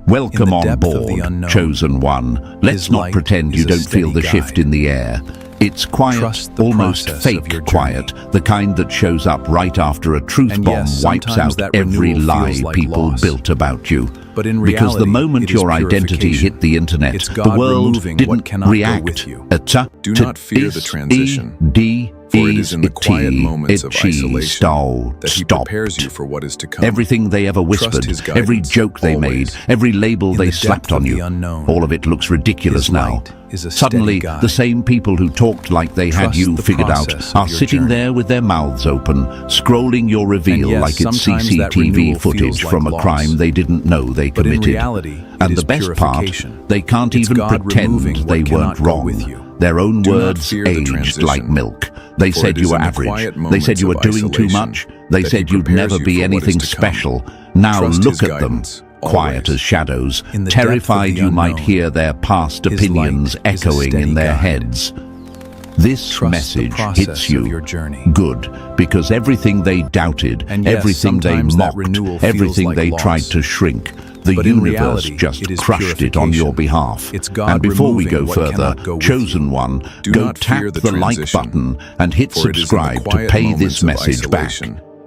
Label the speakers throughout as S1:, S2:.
S1: Welcome on board, chosen one. Let's not pretend you don't feel the shift in the air. It's quiet, almost fake quiet, the kind that shows up right after a truth bomb wipes out every lie people built about you. Because the moment your identity hit the internet, the world didn't react.
S2: Do not fear the transition, for it is in the quiet moments of isolation that he prepares you for what is to come.
S1: Everything they ever whispered, every joke they made, every label they slapped on you, all of it looks ridiculous now. Suddenly, the same people who talked like they had you figured out are sitting there with their mouths open, scrolling your reveal like it's CCTV footage from a crime they didn't know they committed. And the best part, they can't even pretend they weren't wrong. Their own words aged like milk. They said you were average. They said you were doing too much. They said you'd never be anything special. Now look at them. Quiet as shadows, terrified you might hear their past opinions echoing in their heads. This message hits you good, because everything they doubted, everything they mocked, everything they tried to shrink, the universe just crushed it on your behalf. And before we go further, chosen one, go tap the like button and hit subscribe to pay this message back.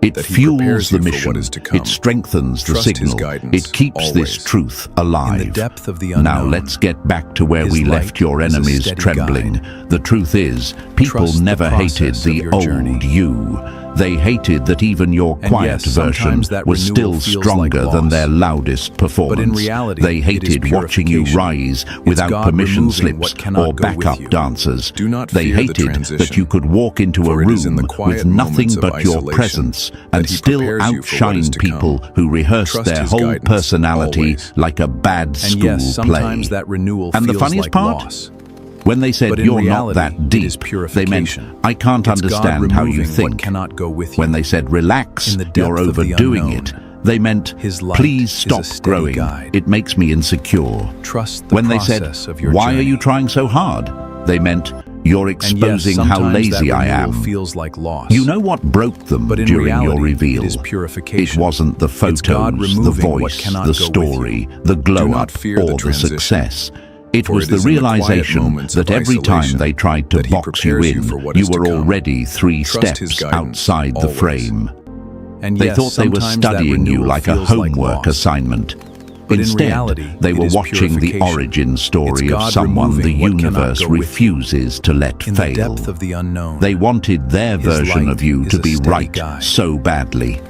S1: It fuels the mission, it strengthens the signal, it keeps this truth alive. Now let's get back to where we left your enemies trembling. The truth is, people never hated the old you. They hated that even your quiet version was still stronger than their loudest performance. They hated watching you rise without permission slips or backup dancers. They hated that you could walk into a room with nothing but your presence and still outshine people who rehearsed their whole personality like a bad school play. And the funniest part? When they said you're not that deep, they meant I can't understand how you think. When they said relax, you're overdoing it, they meant please stop growing, it makes me insecure. When they said why are you trying so hard, they meant you're exposing how lazy I am. You know what broke them during your reveal? It wasn't the photos, the voice, the story, the glow-up, or the success. It was the realization that every time they tried to box you in, you were already 3 steps outside the frame. They thought they were studying you like a homework assignment. Instead, they were watching the origin story of someone the universe refuses to let fail. They wanted their version of you to be right so badly.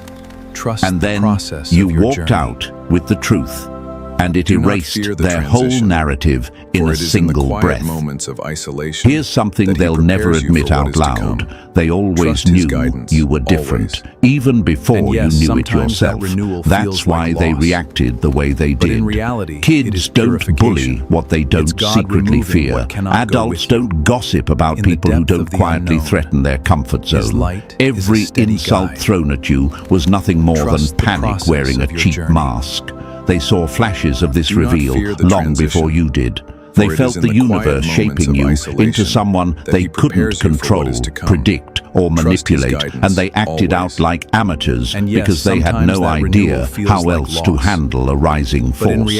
S1: And then you walked out with the truth, and it erased their whole narrative in a single breath. Here's something they'll never admit out loud. They always knew you were different, even before you knew it yourself. That's why they reacted the way they did. Kids don't bully what they don't secretly fear. Adults don't gossip about people who don't quietly threaten their comfort zone. Every insult thrown at you was nothing more than panic wearing a cheap mask. They saw flashes of this reveal long before you did. They felt the universe shaping you into someone they couldn't control, predict, or manipulate, and they acted out like amateurs because they had no idea how else to handle a rising force.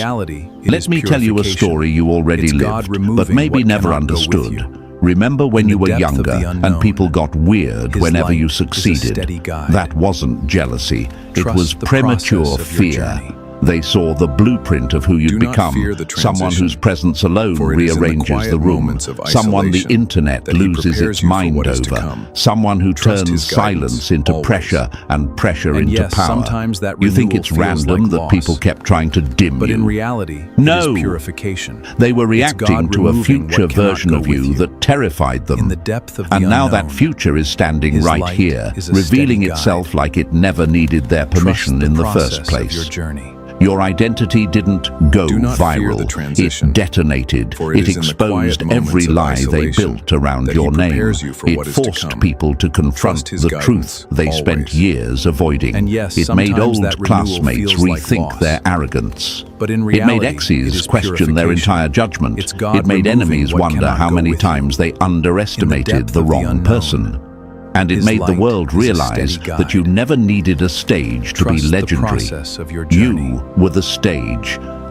S1: Let me tell you a story you already lived, but maybe never understood. Remember when you were younger and people got weird whenever you succeeded? That wasn't jealousy, it was premature fear. They saw the blueprint of who you'd become, someone whose presence alone rearranges the room, someone the internet loses its mind over, someone who turns silence into pressure and pressure into power. You think it's random that people kept trying to dim you?
S2: But in reality,
S1: no,
S2: they
S1: were reacting to a future version of you that terrified them. And now that future is standing right here, revealing itself like it never needed their permission in the first place. Your identity didn't go viral, it detonated, it exposed every lie they built around your name. It forced people to confront the truth they spent years avoiding. It made old classmates rethink their arrogance. It made exes question their entire judgment. It made enemies wonder how many times they underestimated the wrong person. And it made the world realize that you never needed a stage to be legendary. You were the stage.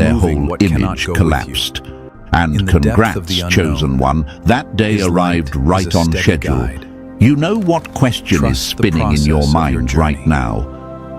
S1: their
S3: removing
S1: whole
S3: what cannot
S1: image
S3: go with
S1: collapsed.
S3: In
S1: And
S3: the depth of
S1: congrats,
S3: the unknown,
S1: chosen one, that day
S3: His
S1: arrived
S3: light
S1: right
S3: is a
S1: on
S3: steady
S1: schedule.
S3: guide.
S1: You know what question is
S3: Trust the
S1: spinning in your
S3: process of your
S1: mind
S3: journey.
S1: right now?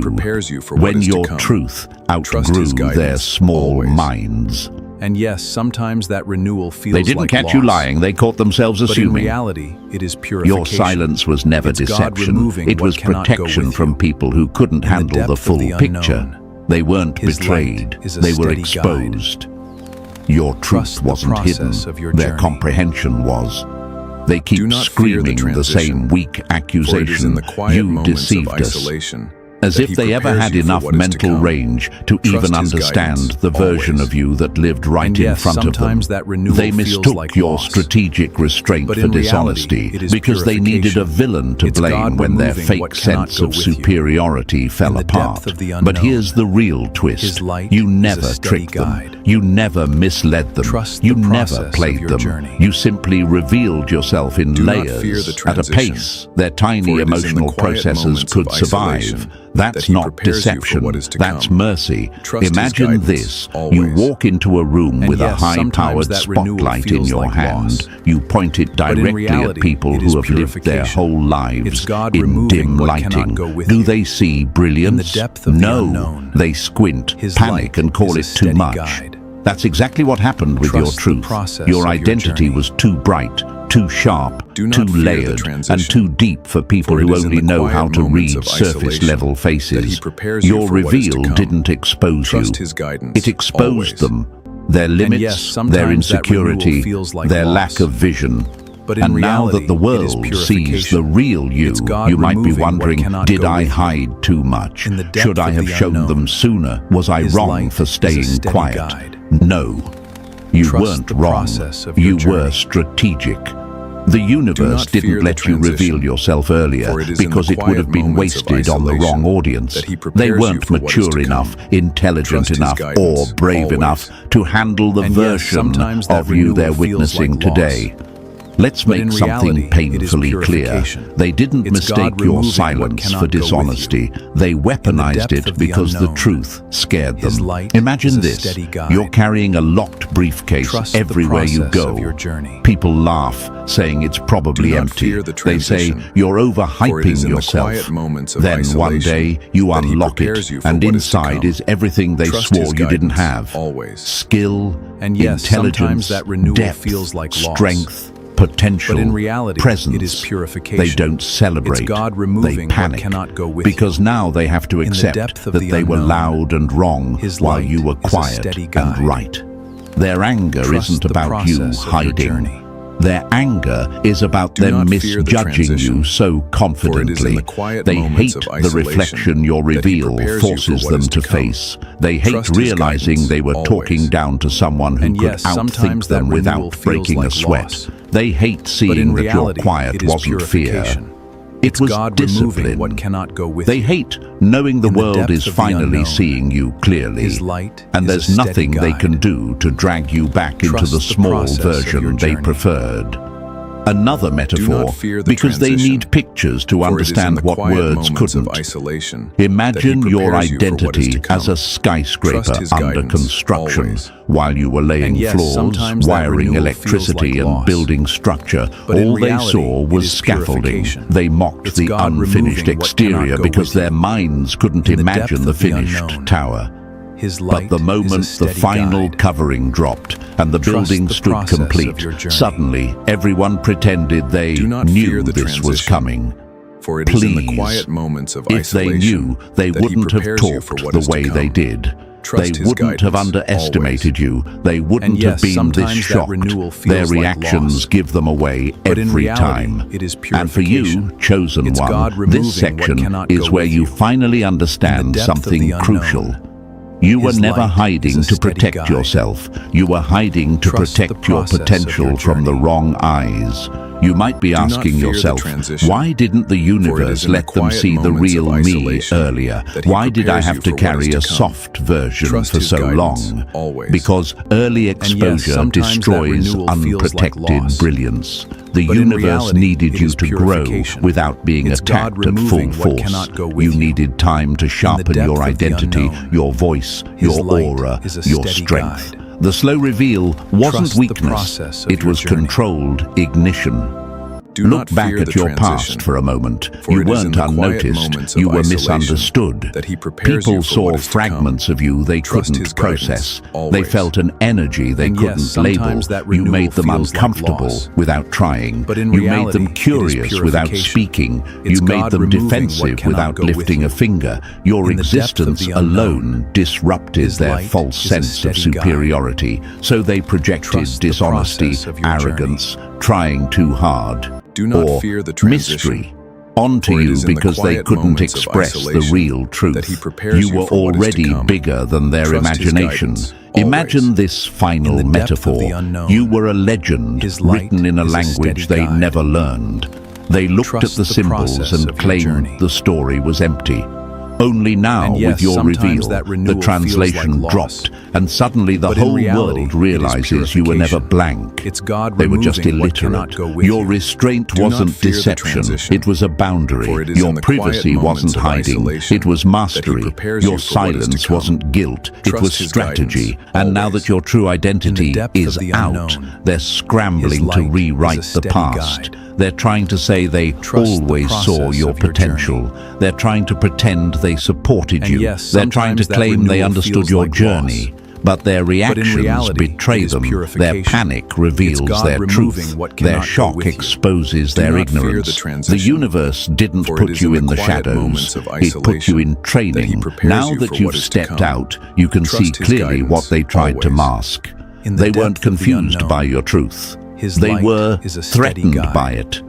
S2: prepares you for what
S1: when
S2: is to
S1: your
S2: come.
S1: truth
S2: Trust
S1: outgrew
S2: his guidance
S1: their small
S2: always.
S1: minds.
S3: And yes, sometimes that renewal feels
S1: They didn't
S3: like
S1: catch
S3: loss.
S1: you lying, they caught themselves
S3: But in
S1: assuming.
S3: reality, it is purification.
S1: Your silence was never
S3: It's God
S1: deception.
S3: removing
S1: It
S3: what
S1: was
S3: cannot go
S1: protection
S3: with
S1: from
S3: you.
S1: people who couldn't handle the
S3: depth of
S1: full
S3: the
S1: picture.
S3: unknown,
S1: They weren't
S3: His
S1: betrayed.
S3: light is a
S1: They were
S3: steady
S1: exposed. Your
S3: Trust
S1: truth
S3: the
S1: wasn't hidden.
S3: process of your
S1: Their
S3: journey.
S1: comprehension was. They keep
S2: Do not fear the
S1: screaming the same
S2: transition,
S1: weak
S2: For it is in
S1: accusation.
S2: the quiet
S1: You
S2: moments of
S1: deceived us.
S2: isolation
S1: As
S2: that
S1: if
S2: he
S1: they ever
S2: prepares
S1: had
S2: you for
S1: enough
S2: what is to
S1: mental
S2: come.
S1: range to
S2: Trust
S1: even
S2: his
S1: understand
S2: guidance,
S1: the version
S2: always.
S1: of you that lived right
S3: And
S1: in
S3: yes,
S1: front of them.
S3: sometimes that renewal
S1: They
S3: feels
S1: mistook
S3: like
S1: your
S3: loss.
S1: strategic restraint
S3: But
S1: for
S3: in reality,
S1: dishonesty
S3: it is
S1: because they needed a
S3: purification.
S1: villain to
S3: It's
S1: blame
S3: God
S1: when their
S3: removing
S1: fake
S3: what cannot
S1: sense
S3: go
S1: of
S3: with you.
S1: superiority fell
S3: In the
S1: apart.
S3: depth of the
S1: But
S3: unknown,
S1: here's the real twist.
S3: His light
S1: You
S3: is a
S1: never
S3: steady
S1: tricked
S3: guide.
S1: them. You never misled them.
S3: Trust
S1: You
S3: the
S1: never
S3: process of
S1: played
S3: your
S1: them.
S3: journey.
S1: You simply revealed yourself in
S2: Do not fear
S1: layers
S2: the
S1: at a
S2: transition,
S1: pace their
S2: for
S1: tiny
S2: it is in the
S1: emotional
S2: quiet
S1: processes
S2: moments
S1: could
S2: of
S1: survive.
S2: isolation
S1: That's
S2: that he
S1: not
S2: prepares you for
S1: deception.
S2: what is to
S1: That's
S2: come.
S1: mercy.
S2: Trust his
S1: Imagine
S2: guidance,
S1: this.
S2: always.
S1: You walk into a room
S3: And
S1: with
S3: yes,
S1: a high-powered
S3: sometimes that renewal
S1: spotlight in
S3: feels
S1: your
S3: like
S1: hand.
S3: loss.
S1: You point it
S3: in
S1: directly at
S3: reality,
S1: people
S3: it is
S1: who have lived their
S3: purification.
S1: whole lives
S3: It's God
S1: in
S3: removing
S1: dim
S3: what
S1: lighting.
S3: cannot go with
S1: Do
S3: you.
S1: they see brilliance?
S3: In the depth of the
S1: no.
S3: unknown,
S1: They squint,
S3: His
S1: panic,
S3: light
S1: and call
S3: is
S1: it
S3: a
S1: too
S3: steady
S1: much.
S3: guide.
S1: That's exactly what happened with
S3: Trust
S1: your
S3: the
S1: truth.
S3: process
S1: Your
S3: of your
S1: identity
S3: journey.
S1: was too bright, too sharp,
S2: Do not
S1: too
S2: fear the
S1: layered,
S2: transition,
S1: and too deep for people
S2: for it
S1: who
S2: is in
S1: only
S2: the
S1: know
S2: quiet
S1: how to
S2: moments
S1: read
S2: of isolation
S1: surface-level
S2: that
S1: faces.
S2: he prepares you
S1: Your
S2: for what is to
S1: reveal
S2: come.
S1: didn't expose
S2: Trust
S1: you.
S2: his guidance,
S1: It exposed
S2: always.
S1: them, their limits,
S3: yes, sometimes
S1: their
S3: that
S1: insecurity,
S3: renewal feels like
S1: their
S3: loss.
S1: lack of vision.
S3: But in
S1: And now
S3: reality,
S1: that the
S3: it is
S1: world sees
S3: purification.
S1: the real you,
S3: It's God
S1: you might be
S3: removing what
S1: wondering,
S3: cannot
S1: did
S3: go
S1: I
S3: with you.
S1: hide too much?
S3: In the depth
S1: Should I
S3: of
S1: have
S3: the
S1: shown
S3: unknown,
S1: them sooner? Was I
S3: His
S1: wrong
S3: light
S1: for
S3: is a
S1: staying
S3: steady
S1: quiet?
S3: guide.
S1: No. You
S3: Trust
S1: weren't
S3: the
S1: wrong.
S3: process of your
S1: You
S3: journey.
S1: were strategic. The universe
S2: not fear
S1: didn't
S2: the
S1: let you
S2: transition,
S1: reveal yourself earlier
S2: for it is in
S1: because
S2: the
S1: it would
S2: quiet
S1: have been
S2: moments of
S1: wasted on the
S2: isolation
S1: wrong audience.
S2: that he
S1: They
S2: prepares you
S1: weren't
S2: for what is
S1: mature
S2: to
S1: enough,
S2: come.
S1: intelligent
S2: Trust his
S1: enough,
S2: guidance,
S1: or brave
S2: always.
S1: enough to handle the
S3: And yes,
S1: version
S3: sometimes that
S1: of you they're
S3: renewal feels
S1: witnessing
S3: like loss.
S1: today. Let's
S3: But in
S1: make something
S3: reality, it is
S1: painfully clear.
S3: purification.
S1: They didn't
S3: It's
S1: mistake
S3: God
S1: your
S3: removing what
S1: silence
S3: cannot
S1: for
S3: go with
S1: dishonesty. They weaponized
S3: depth
S1: it
S3: of the
S1: because the
S3: unknown,
S1: truth scared
S3: His
S1: them.
S3: light
S1: Imagine
S3: is a
S1: this.
S3: steady guide.
S1: You're carrying a locked briefcase
S3: Trust the
S1: everywhere you
S3: process
S1: go.
S3: of your journey.
S1: People laugh, saying it's probably
S2: Do not
S1: empty.
S2: fear the
S1: They say
S2: transition,
S1: you're
S2: for it
S1: overhyping
S2: is in the
S1: yourself.
S2: quiet moments of
S1: Then one
S2: isolation
S1: day you
S2: that he
S1: unlock
S2: prepares
S1: it,
S2: you for
S1: and
S2: what is to
S1: inside
S2: come.
S1: is everything they
S2: Trust
S1: swore
S2: his
S1: you didn't
S2: guidance,
S1: have.
S2: always.
S1: Skill,
S3: And yes,
S1: intelligence,
S3: sometimes that renewal
S1: depth,
S3: feels like loss.
S1: strength, potential,
S3: But in reality,
S1: presence.
S3: it is purification.
S1: They don't celebrate.
S3: It's God removing
S1: they
S3: what
S1: panic
S3: cannot go with
S1: because
S3: you.
S1: now they have to
S3: the
S1: accept
S3: depth of
S1: that
S3: the
S1: they were
S3: unknown,
S1: loud and wrong
S3: His
S1: while
S3: light
S1: you were
S3: is a
S1: quiet
S3: steady
S1: and
S3: guide.
S1: right. Their anger
S3: Trust
S1: isn't
S3: the
S1: about you
S3: process of your
S1: hiding.
S3: journey.
S1: Their anger is about
S2: Do
S1: them
S2: not fear the
S1: misjudging
S2: transition,
S1: you so
S2: for it is in
S1: confidently.
S2: the quiet
S1: They
S2: moments
S1: hate
S2: of
S1: the
S2: isolation
S1: reflection your
S2: that he
S1: reveal
S2: prepares you for
S1: forces
S2: what
S1: them
S2: is
S1: to
S2: to come.
S1: face. They hate
S2: Trust his
S1: realizing
S2: guidance,
S1: they were talking
S2: always.
S1: down to someone who
S3: And
S1: could
S3: yes, sometimes
S1: outthink
S3: that
S1: them
S3: renewal
S1: without
S3: feels
S1: breaking
S3: like
S1: a sweat.
S3: loss.
S1: They hate
S3: But
S1: seeing
S3: in
S1: that
S3: reality,
S1: your quiet
S3: it is
S1: wasn't fear.
S3: purification.
S1: It
S3: It's
S1: was
S3: God
S1: discipline.
S3: removing what cannot go with
S1: They
S3: you.
S1: hate knowing the
S3: In the
S1: world
S3: depth
S1: is
S3: of the
S1: finally
S3: unknown,
S1: seeing you clearly.
S3: His light
S1: And
S3: is a
S1: there's
S3: steady
S1: nothing they
S3: guide.
S1: can do to drag you back into
S3: Trust
S1: the
S3: the
S1: small
S3: process of your
S1: version they
S3: journey.
S1: preferred. Another metaphor,
S2: fear the
S1: because they
S2: transition,
S1: need pictures to
S2: For it is in
S1: understand
S2: the
S1: what
S2: quiet
S1: words
S2: moments of
S1: couldn't.
S2: isolation that he
S1: Imagine your
S2: prepares you for what is
S1: identity
S2: to come.
S1: as a skyscraper
S2: Trust his
S1: under
S2: guidance,
S1: construction.
S2: always.
S1: While you were laying
S3: And yes,
S1: floors,
S3: sometimes that
S1: wiring
S3: renewal
S1: electricity
S3: feels like
S1: and
S3: loss.
S1: building structure,
S3: But in
S1: all they
S3: reality,
S1: saw
S3: it
S1: was
S3: is
S1: scaffolding.
S3: purification.
S1: They mocked
S3: It's
S1: the
S3: God
S1: unfinished
S3: removing what cannot
S1: exterior
S3: go
S1: because
S3: with you.
S1: their minds couldn't
S3: In the
S1: imagine
S3: depth
S1: the
S3: of the
S1: finished
S3: unknown,
S1: tower.
S3: His
S1: But
S3: light
S1: the
S3: is a
S1: moment the
S3: steady
S1: final
S3: guide.
S1: covering dropped and the
S3: Trust
S1: building
S3: the
S1: stood
S3: process of
S1: complete,
S3: your journey.
S1: suddenly everyone pretended they
S2: Do not
S1: knew
S2: fear the
S1: this was
S2: transition,
S1: coming.
S2: For it is in the
S1: Please,
S2: quiet moments of
S1: If they
S2: isolation
S1: knew, they
S2: that he
S1: wouldn't have
S2: prepares you for
S1: talked
S2: what
S1: the
S2: is to
S1: way they
S2: come.
S1: did.
S2: Trust
S1: They
S2: his
S1: wouldn't have
S2: guidance,
S1: underestimated you. They wouldn't
S3: And
S1: have
S3: yes,
S1: been this
S3: sometimes that
S1: shocked.
S3: renewal
S1: Their
S3: feels like
S1: reactions
S3: loss.
S1: give them away
S3: But in
S1: every
S3: reality,
S1: time.
S3: it is
S1: And for you,
S3: purification.
S1: chosen
S3: It's God
S1: one,
S3: removing
S1: this
S3: what
S1: section
S3: cannot
S1: is
S3: go
S1: where
S3: with
S1: you
S3: you.
S1: finally understand
S3: In the depth of
S1: something
S3: the unknown,
S1: crucial. You were
S3: His
S1: never
S3: light
S1: hiding
S3: is a
S1: to
S3: steady
S1: protect
S3: guide.
S1: yourself. You were hiding to
S3: Trust the
S1: protect your
S3: process of
S1: potential
S3: your
S1: from the
S3: journey.
S1: wrong eyes. You might be
S2: not
S1: asking
S2: fear the
S1: yourself,
S2: transition,
S1: why didn't the
S2: for it
S1: universe
S2: is in the
S1: let them
S2: quiet
S1: see the
S2: moments of
S1: real me
S2: isolation
S1: earlier?
S2: that he
S1: Why did I
S2: prepares
S1: have
S2: you
S1: to
S2: for what
S1: carry
S2: is
S1: a
S2: to come.
S1: soft version
S2: Trust
S1: for
S2: his
S1: so
S2: guidance,
S1: long?
S2: always.
S1: Because early
S3: yes,
S1: exposure
S3: sometimes that
S1: destroys
S3: renewal feels like
S1: unprotected
S3: loss.
S1: brilliance. The
S3: But in
S1: universe
S3: reality,
S1: needed
S3: it
S1: you
S3: is
S1: to grow
S3: purification.
S1: without being
S3: It's God
S1: attacked at full
S3: removing what
S1: force.
S3: cannot go with
S1: You
S3: you.
S1: needed time to sharpen
S3: depth
S1: your
S3: of the
S1: identity,
S3: unknown,
S1: your voice,
S3: His
S1: your
S3: light
S1: aura,
S3: is a
S1: your
S3: steady
S1: strength.
S3: guide.
S1: The slow reveal wasn't
S3: Trust the
S1: weakness,
S3: process of
S1: it
S3: your
S1: was
S3: journey.
S1: controlled ignition.
S2: Do
S1: Look
S2: not
S1: back
S2: fear
S1: at
S2: the
S1: your
S2: transition,
S1: past for a moment.
S2: for
S1: You
S2: it is in
S1: weren't
S2: the quiet
S1: unnoticed.
S2: moments of
S1: You were
S2: isolation
S1: misunderstood.
S2: that he prepares
S1: People
S2: you for
S1: saw
S2: what is to come.
S1: fragments of you they
S2: Trust
S1: couldn't
S2: his guidance,
S1: process. They
S2: always.
S1: felt an energy they
S2: And
S1: couldn't
S2: yes,
S1: label.
S2: sometimes that
S1: You
S2: renewal
S1: made them
S2: feels like
S1: uncomfortable
S2: loss.
S1: without trying.
S2: But in
S1: You
S2: reality,
S1: made them
S2: it is
S1: curious without
S2: purification.
S1: speaking.
S2: It's
S1: You made
S2: God
S1: them
S2: removing what
S1: defensive
S2: cannot
S1: without
S2: go with
S1: lifting
S2: you.
S1: a finger. Your
S2: In the depth of
S1: existence
S2: the unknown,
S1: alone disrupted
S2: His
S1: their
S2: light
S1: false
S2: is a
S1: sense of
S2: steady guide.
S1: superiority. So they projected
S2: Trust the
S1: dishonesty,
S2: process of your
S1: arrogance, trying too hard.
S2: Do not
S1: or
S2: fear the transition,
S1: mystery onto
S2: for it
S1: you
S2: is in the
S1: because they
S2: quiet
S1: couldn't
S2: moments of
S1: express the
S2: isolation
S1: real truth.
S2: that he prepares
S1: You
S2: you
S1: were
S2: for what is to
S1: already
S2: come.
S1: bigger than their
S2: Trust his
S1: imagination.
S2: guidance,
S1: Imagine
S2: always.
S1: this final
S2: In the depth of
S1: metaphor.
S2: the unknown,
S1: You were a legend
S2: his light
S1: written in a
S2: is a
S1: language
S2: steady
S1: they
S2: guide.
S1: never learned. They looked
S2: Trust
S1: at the
S2: the
S1: symbols
S2: process
S1: and
S2: of your
S1: claimed
S2: journey.
S1: the story was empty. Only now,
S2: And yes,
S1: with your
S2: sometimes
S1: reveal,
S2: that
S1: the
S2: renewal
S1: translation
S2: feels like loss.
S1: dropped, and suddenly the
S2: But in
S1: whole
S2: reality,
S1: world
S2: it is
S1: realizes you were never
S2: purification.
S1: blank.
S2: It's God
S1: They were just
S2: removing what
S1: illiterate.
S2: cannot go with
S1: Your
S2: you.
S1: restraint
S2: Do not
S1: wasn't
S2: fear the
S1: deception,
S2: transition,
S1: it was a boundary.
S2: for it is
S1: Your
S2: in the quiet
S1: privacy
S2: moments
S1: wasn't
S2: of
S1: hiding,
S2: isolation
S1: it was
S2: that he
S1: mastery.
S2: prepares
S1: Your
S2: you for what is to
S1: silence
S2: come.
S1: wasn't guilt, it
S2: Trust
S1: was
S2: his
S1: strategy.
S2: guidance,
S1: And now
S2: always.
S1: that your true identity
S2: depth of
S1: is
S2: the
S1: out,
S2: unknown,
S1: they're scrambling
S2: his
S1: to
S2: light is a
S1: rewrite the
S2: steady
S1: past.
S2: guide.
S1: They're trying to say they
S2: Trust the
S1: always saw
S2: process
S1: your
S2: of your
S1: potential. They're trying to pretend they supported
S2: And
S1: you.
S2: yes,
S1: They're trying to
S2: sometimes that
S1: claim they
S2: renewal
S1: understood
S2: feels
S1: your
S2: like
S1: journey. But their reactions
S2: reality,
S1: betray
S2: it is
S1: them. Their
S2: purification.
S1: panic reveals
S2: God
S1: their
S2: removing
S1: truth.
S2: what
S1: Their
S2: cannot go
S1: shock
S2: with you.
S1: exposes
S2: Do
S1: their
S2: not fear the
S1: ignorance. The
S2: transition,
S1: universe didn't
S2: for it
S1: put
S2: is
S1: you
S2: in
S1: in
S2: the
S1: the
S2: quiet
S1: shadows.
S2: moments of
S1: It put you
S2: isolation
S1: in
S2: that he
S1: training.
S2: prepares
S1: Now
S2: you
S1: that
S2: for
S1: you've
S2: what is to
S1: stepped
S2: come.
S1: out, you can see
S2: Trust his
S1: clearly
S2: guidance,
S1: what they tried to
S2: always.
S1: mask.
S2: In the
S1: They
S2: depth
S1: weren't
S2: of the
S1: confused
S2: unknown,
S1: by your truth.
S2: his
S1: They
S2: light
S1: were
S2: is a steady
S1: threatened
S2: guide.
S1: by it.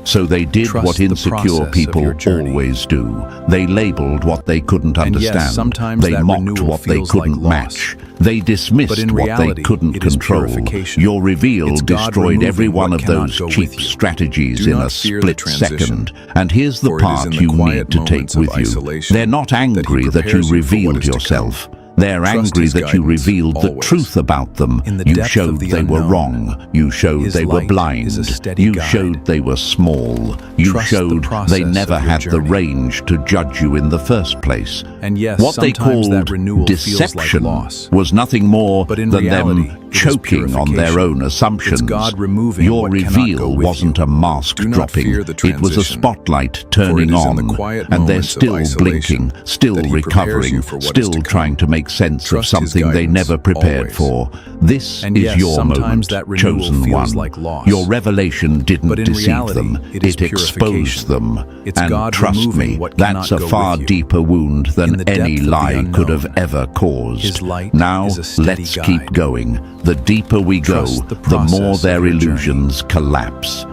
S1: So they did
S2: Trust
S1: what
S2: the
S1: insecure
S2: process of
S1: people
S2: your journey.
S1: always do. They labeled what they couldn't
S2: And yes,
S1: understand.
S2: sometimes
S1: They
S2: that
S1: mocked
S2: renewal
S1: what they
S2: feels like
S1: couldn't
S2: loss.
S1: match. They dismissed
S2: But in
S1: what
S2: reality,
S1: they couldn't
S2: it is
S1: control.
S2: purification.
S1: Your reveal
S2: It's God
S1: destroyed every
S2: removing
S1: one
S2: what
S1: of
S2: cannot
S1: those
S2: go
S1: cheap
S2: with you.
S1: strategies
S2: Do
S1: in
S2: not
S1: a
S2: fear the
S1: split
S2: transition,
S1: second. And here's the
S2: for it is
S1: part
S2: in the
S1: you
S2: quiet
S1: need to take
S2: moments of
S1: with you.
S2: isolation
S1: They're not
S2: that he
S1: angry that you
S2: prepares you for what
S1: revealed
S2: is to come.
S1: yourself. They're
S2: Trust
S1: angry
S2: his
S1: that you
S2: guidance,
S1: revealed the
S2: always.
S1: truth about them.
S2: In the
S1: You
S2: depth
S1: showed
S2: of the
S1: they were
S2: unknown,
S1: wrong. You showed
S2: his
S1: they were
S2: light
S1: blind.
S2: is a steady
S1: You
S2: guide.
S1: showed they were small. You
S2: Trust the
S1: showed
S2: process
S1: they never
S2: of your
S1: had the
S2: journey.
S1: range to judge you in the first place.
S2: And yes,
S1: What they
S2: sometimes that
S1: called
S2: renewal feels like
S1: deception
S2: loss.
S1: was nothing more
S2: But in
S1: than
S2: reality,
S1: them
S2: it is
S1: choking on their
S2: purification.
S1: own assumptions.
S2: It's God removing
S1: Your
S2: what cannot go
S1: reveal
S2: with
S1: wasn't
S2: you.
S1: a mask
S2: Do not
S1: dropping.
S2: fear the
S1: It was a
S2: transition,
S1: spotlight
S2: for it
S1: turning
S2: is in
S1: on.
S2: the quiet
S1: And they're
S2: moments of
S1: still
S2: isolation
S1: blinking, still
S2: that he prepares
S1: recovering,
S2: you for what is
S1: still
S2: to come.
S1: trying to make sense
S2: Trust
S1: of
S2: his
S1: something they
S2: guidance,
S1: never prepared
S2: always.
S1: for. This
S2: And
S1: is
S2: yes,
S1: your
S2: sometimes
S1: moment,
S2: that renewal
S1: chosen
S2: feels
S1: one.
S2: like loss.
S1: Your revelation didn't
S2: But in
S1: deceive
S2: reality,
S1: them.
S2: it is
S1: It exposed
S2: purification.
S1: them.
S2: It's
S1: And
S2: God
S1: trust
S2: removing
S1: me,
S2: what
S1: that's
S2: cannot
S1: a
S2: go
S1: far
S2: with you.
S1: deeper wound
S2: In
S1: than
S2: the
S1: any
S2: depth of the
S1: lie could have
S2: unknown,
S1: ever caused.
S2: his light
S1: Now,
S2: is a steady
S1: let's
S2: guide.
S1: keep going. The deeper we go,
S2: Trust the
S1: the more
S2: process
S1: their
S2: of your journey.
S1: illusions collapse.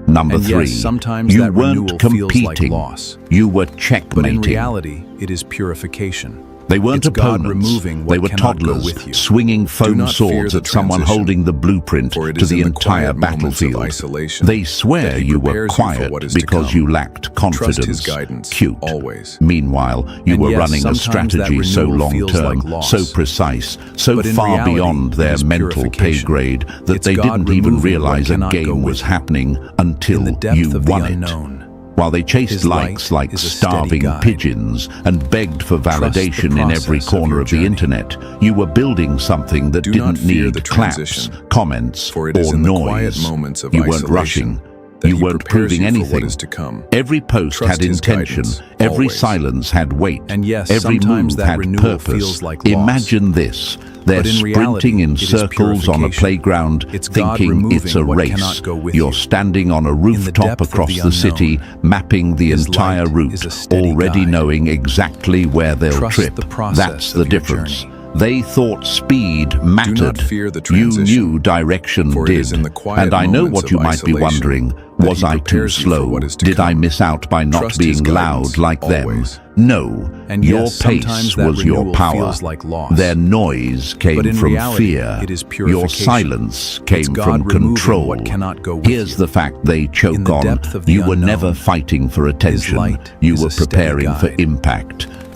S1: Number
S2: And yes,
S1: 3,
S2: sometimes
S1: you
S2: that
S1: weren't
S2: renewal feels like
S1: competing.
S2: loss.
S1: You were
S2: But in
S1: checkmating.
S2: reality, it is purification.
S1: They weren't
S2: It's God
S1: opponents.
S2: removing what
S1: They were
S2: cannot go
S1: toddlers
S2: with you.
S1: swinging
S2: Do
S1: foam
S2: not fear
S1: swords
S2: the
S1: at someone
S2: transition,
S1: holding the blueprint
S2: for it
S1: to
S2: is
S1: the
S2: in the
S1: entire
S2: quiet moments of
S1: battlefield.
S2: isolation
S1: They swear
S2: that he
S1: you were
S2: prepares you for
S1: quiet
S2: what is to
S1: because
S2: come.
S1: you lacked confidence.
S2: Trust his guidance,
S1: Cute.
S2: always.
S1: Meanwhile, you
S2: And
S1: were
S2: yes,
S1: running a
S2: sometimes that
S1: strategy so
S2: renewal feels
S1: long-term,
S2: like loss.
S1: so precise, so
S2: But in
S1: far
S2: reality,
S1: beyond
S2: it
S1: their
S2: is
S1: mental pay
S2: purification.
S1: grade that
S2: It's
S1: they
S2: God
S1: didn't even
S2: removing
S1: realize
S2: what
S1: a
S2: cannot go
S1: game
S2: with
S1: was
S2: you.
S1: happening until
S2: In the depth
S1: you
S2: of the
S1: won it.
S2: unknown,
S1: While they chased
S2: his
S1: likes
S2: light
S1: like
S2: is a steady
S1: starving
S2: guide.
S1: pigeons and begged for
S2: the
S1: validation in every
S2: process of
S1: corner
S2: your
S1: of the
S2: journey.
S1: internet, you were building something that
S2: Do not
S1: didn't
S2: fear
S1: need
S2: the
S1: claps,
S2: transition,
S1: comments,
S2: for it is
S1: or
S2: in the
S1: noise.
S2: quiet moments of
S1: You weren't
S2: isolation
S1: rushing.
S2: that
S1: You
S2: he
S1: weren't
S2: prepares
S1: proving
S2: you for
S1: anything.
S2: what is to come.
S1: Every post
S2: Trust
S1: had
S2: his
S1: intention.
S2: guidance,
S1: Every
S2: always.
S1: silence had weight.
S2: And yes,
S1: every
S2: sometimes
S1: move
S2: that
S1: had
S2: renewal
S1: purpose.
S2: feels like loss.
S1: Imagine this. They're
S2: But in
S1: sprinting
S2: reality,
S1: in
S2: it is
S1: circles on a
S2: purification.
S1: playground,
S2: It's God
S1: thinking
S2: removing
S1: it's a
S2: what
S1: race.
S2: cannot go with
S1: You're
S2: you.
S1: standing on a
S2: the
S1: rooftop
S2: depth of
S1: across
S2: the
S1: the city,
S2: unknown,
S1: mapping the
S2: his
S1: entire
S2: light
S1: route,
S2: is a steady
S1: already
S2: guide.
S1: knowing exactly where they'll
S2: Trust
S1: trip.
S2: the process
S1: That's the
S2: of your
S1: difference.
S2: journey.
S1: They thought speed mattered.
S2: fear the
S1: You
S2: transition,
S1: knew direction
S2: for it
S1: did.
S2: is in the quiet
S1: And I know
S2: moments
S1: what
S2: of
S1: you might be
S2: isolation
S1: wondering.
S2: that
S1: Was
S2: he
S1: I too
S2: prepares you for
S1: slow?
S2: what is to
S1: Did I
S2: come.
S1: miss out by not
S2: Trust his
S1: being
S2: guidance,
S1: loud like them?
S2: always.
S1: No.
S2: And
S1: your
S2: yes,
S1: pace
S2: sometimes that
S1: was your
S2: renewal
S1: power.
S2: feels like loss.
S1: Their noise came
S2: But in
S1: from
S2: reality,
S1: fear.
S2: it is
S1: Your
S2: purification.
S1: silence came
S2: It's God
S1: from
S2: removing
S1: control.
S2: what cannot go with
S1: Here's
S2: you.
S1: the fact they
S2: In
S1: choke
S2: the
S1: on.
S2: depth of the
S1: You were
S2: unknown,
S1: never fighting for attention.
S2: light
S1: You
S2: is
S1: were
S2: a steady
S1: preparing for
S2: guide.
S1: impact.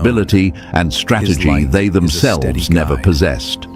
S1: stability and strategy they themselves never possessed.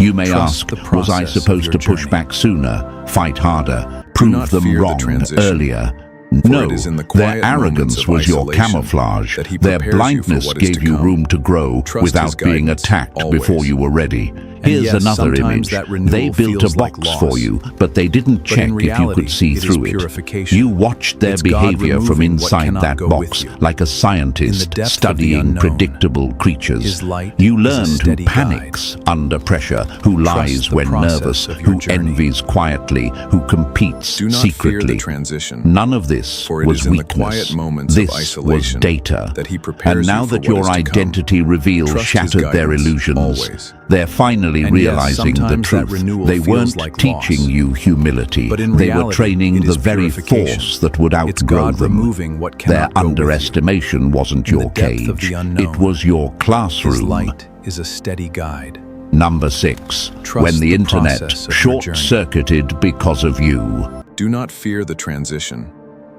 S1: You may
S3: Trust
S1: ask,
S3: the
S1: was I
S3: process of
S1: supposed
S3: your
S1: to push
S3: journey.
S1: back sooner, fight harder,
S2: not
S1: prove them
S2: fear the
S1: wrong
S2: transition,
S1: earlier?
S2: for
S1: No,
S2: it is in the
S1: their
S2: quiet moments
S1: arrogance
S2: of
S1: was your
S2: isolation
S1: camouflage.
S2: that he
S1: Their
S2: prepares you for
S1: blindness
S2: what is
S1: gave
S2: to
S1: you
S2: come.
S1: room to grow
S2: Trust
S1: without
S2: his
S1: being
S2: guidance,
S1: attacked
S2: always.
S1: before you were ready.
S3: And
S1: Here's
S3: yes,
S1: another
S3: sometimes
S1: image.
S3: that renewal
S1: They built a
S3: feels like
S1: box
S3: loss.
S1: for you, but they didn't check
S3: in
S1: if you
S3: reality,
S1: could see
S3: it is
S1: through it.
S3: purification.
S1: You watched their
S3: It's God
S1: behavior from
S3: removing what
S1: inside
S3: cannot
S1: that
S3: go with
S1: box
S3: you.
S1: like a scientist
S3: depth of the
S1: studying
S3: unknown,
S1: predictable creatures.
S3: His light
S1: You
S3: is a
S1: learned who
S3: steady guide.
S1: panics under pressure, who lies
S3: the
S1: when
S3: process
S1: nervous,
S3: of your
S1: who
S3: journey.
S1: envies quietly, who competes
S2: Do not fear
S1: secretly.
S2: the transition,
S1: None of this
S2: for it
S1: was
S2: is in the
S1: weakness.
S2: quiet moments
S1: This
S2: of isolation
S1: was data.
S2: that he prepares
S1: And now
S2: you for
S1: that
S2: what
S1: your
S2: is to come.
S1: identity reveal
S2: Trust his
S1: shattered their
S2: guidance,
S1: illusions,
S2: always.
S1: they're finally
S3: And yes,
S1: realizing the
S3: sometimes that
S1: truth.
S3: renewal
S1: They
S3: feels
S1: weren't
S3: like
S1: teaching
S3: loss.
S1: you humility.
S3: But in
S1: They were
S3: reality,
S1: training
S3: it
S1: the
S3: is
S1: very
S3: purification.
S1: force that would
S3: It's
S1: outgrow
S3: God
S1: them.
S3: removing what
S1: Their
S3: cannot go with you.
S1: underestimation wasn't
S3: In the
S1: your
S3: depth of
S1: cage.
S3: the unknown,
S1: It was your
S3: His
S1: classroom.
S3: light is a steady guide.
S1: Number 6.
S3: Trust
S1: When the
S3: the
S1: internet
S3: process of your journey.
S1: short-circuited because of you.
S2: Do not fear the transition,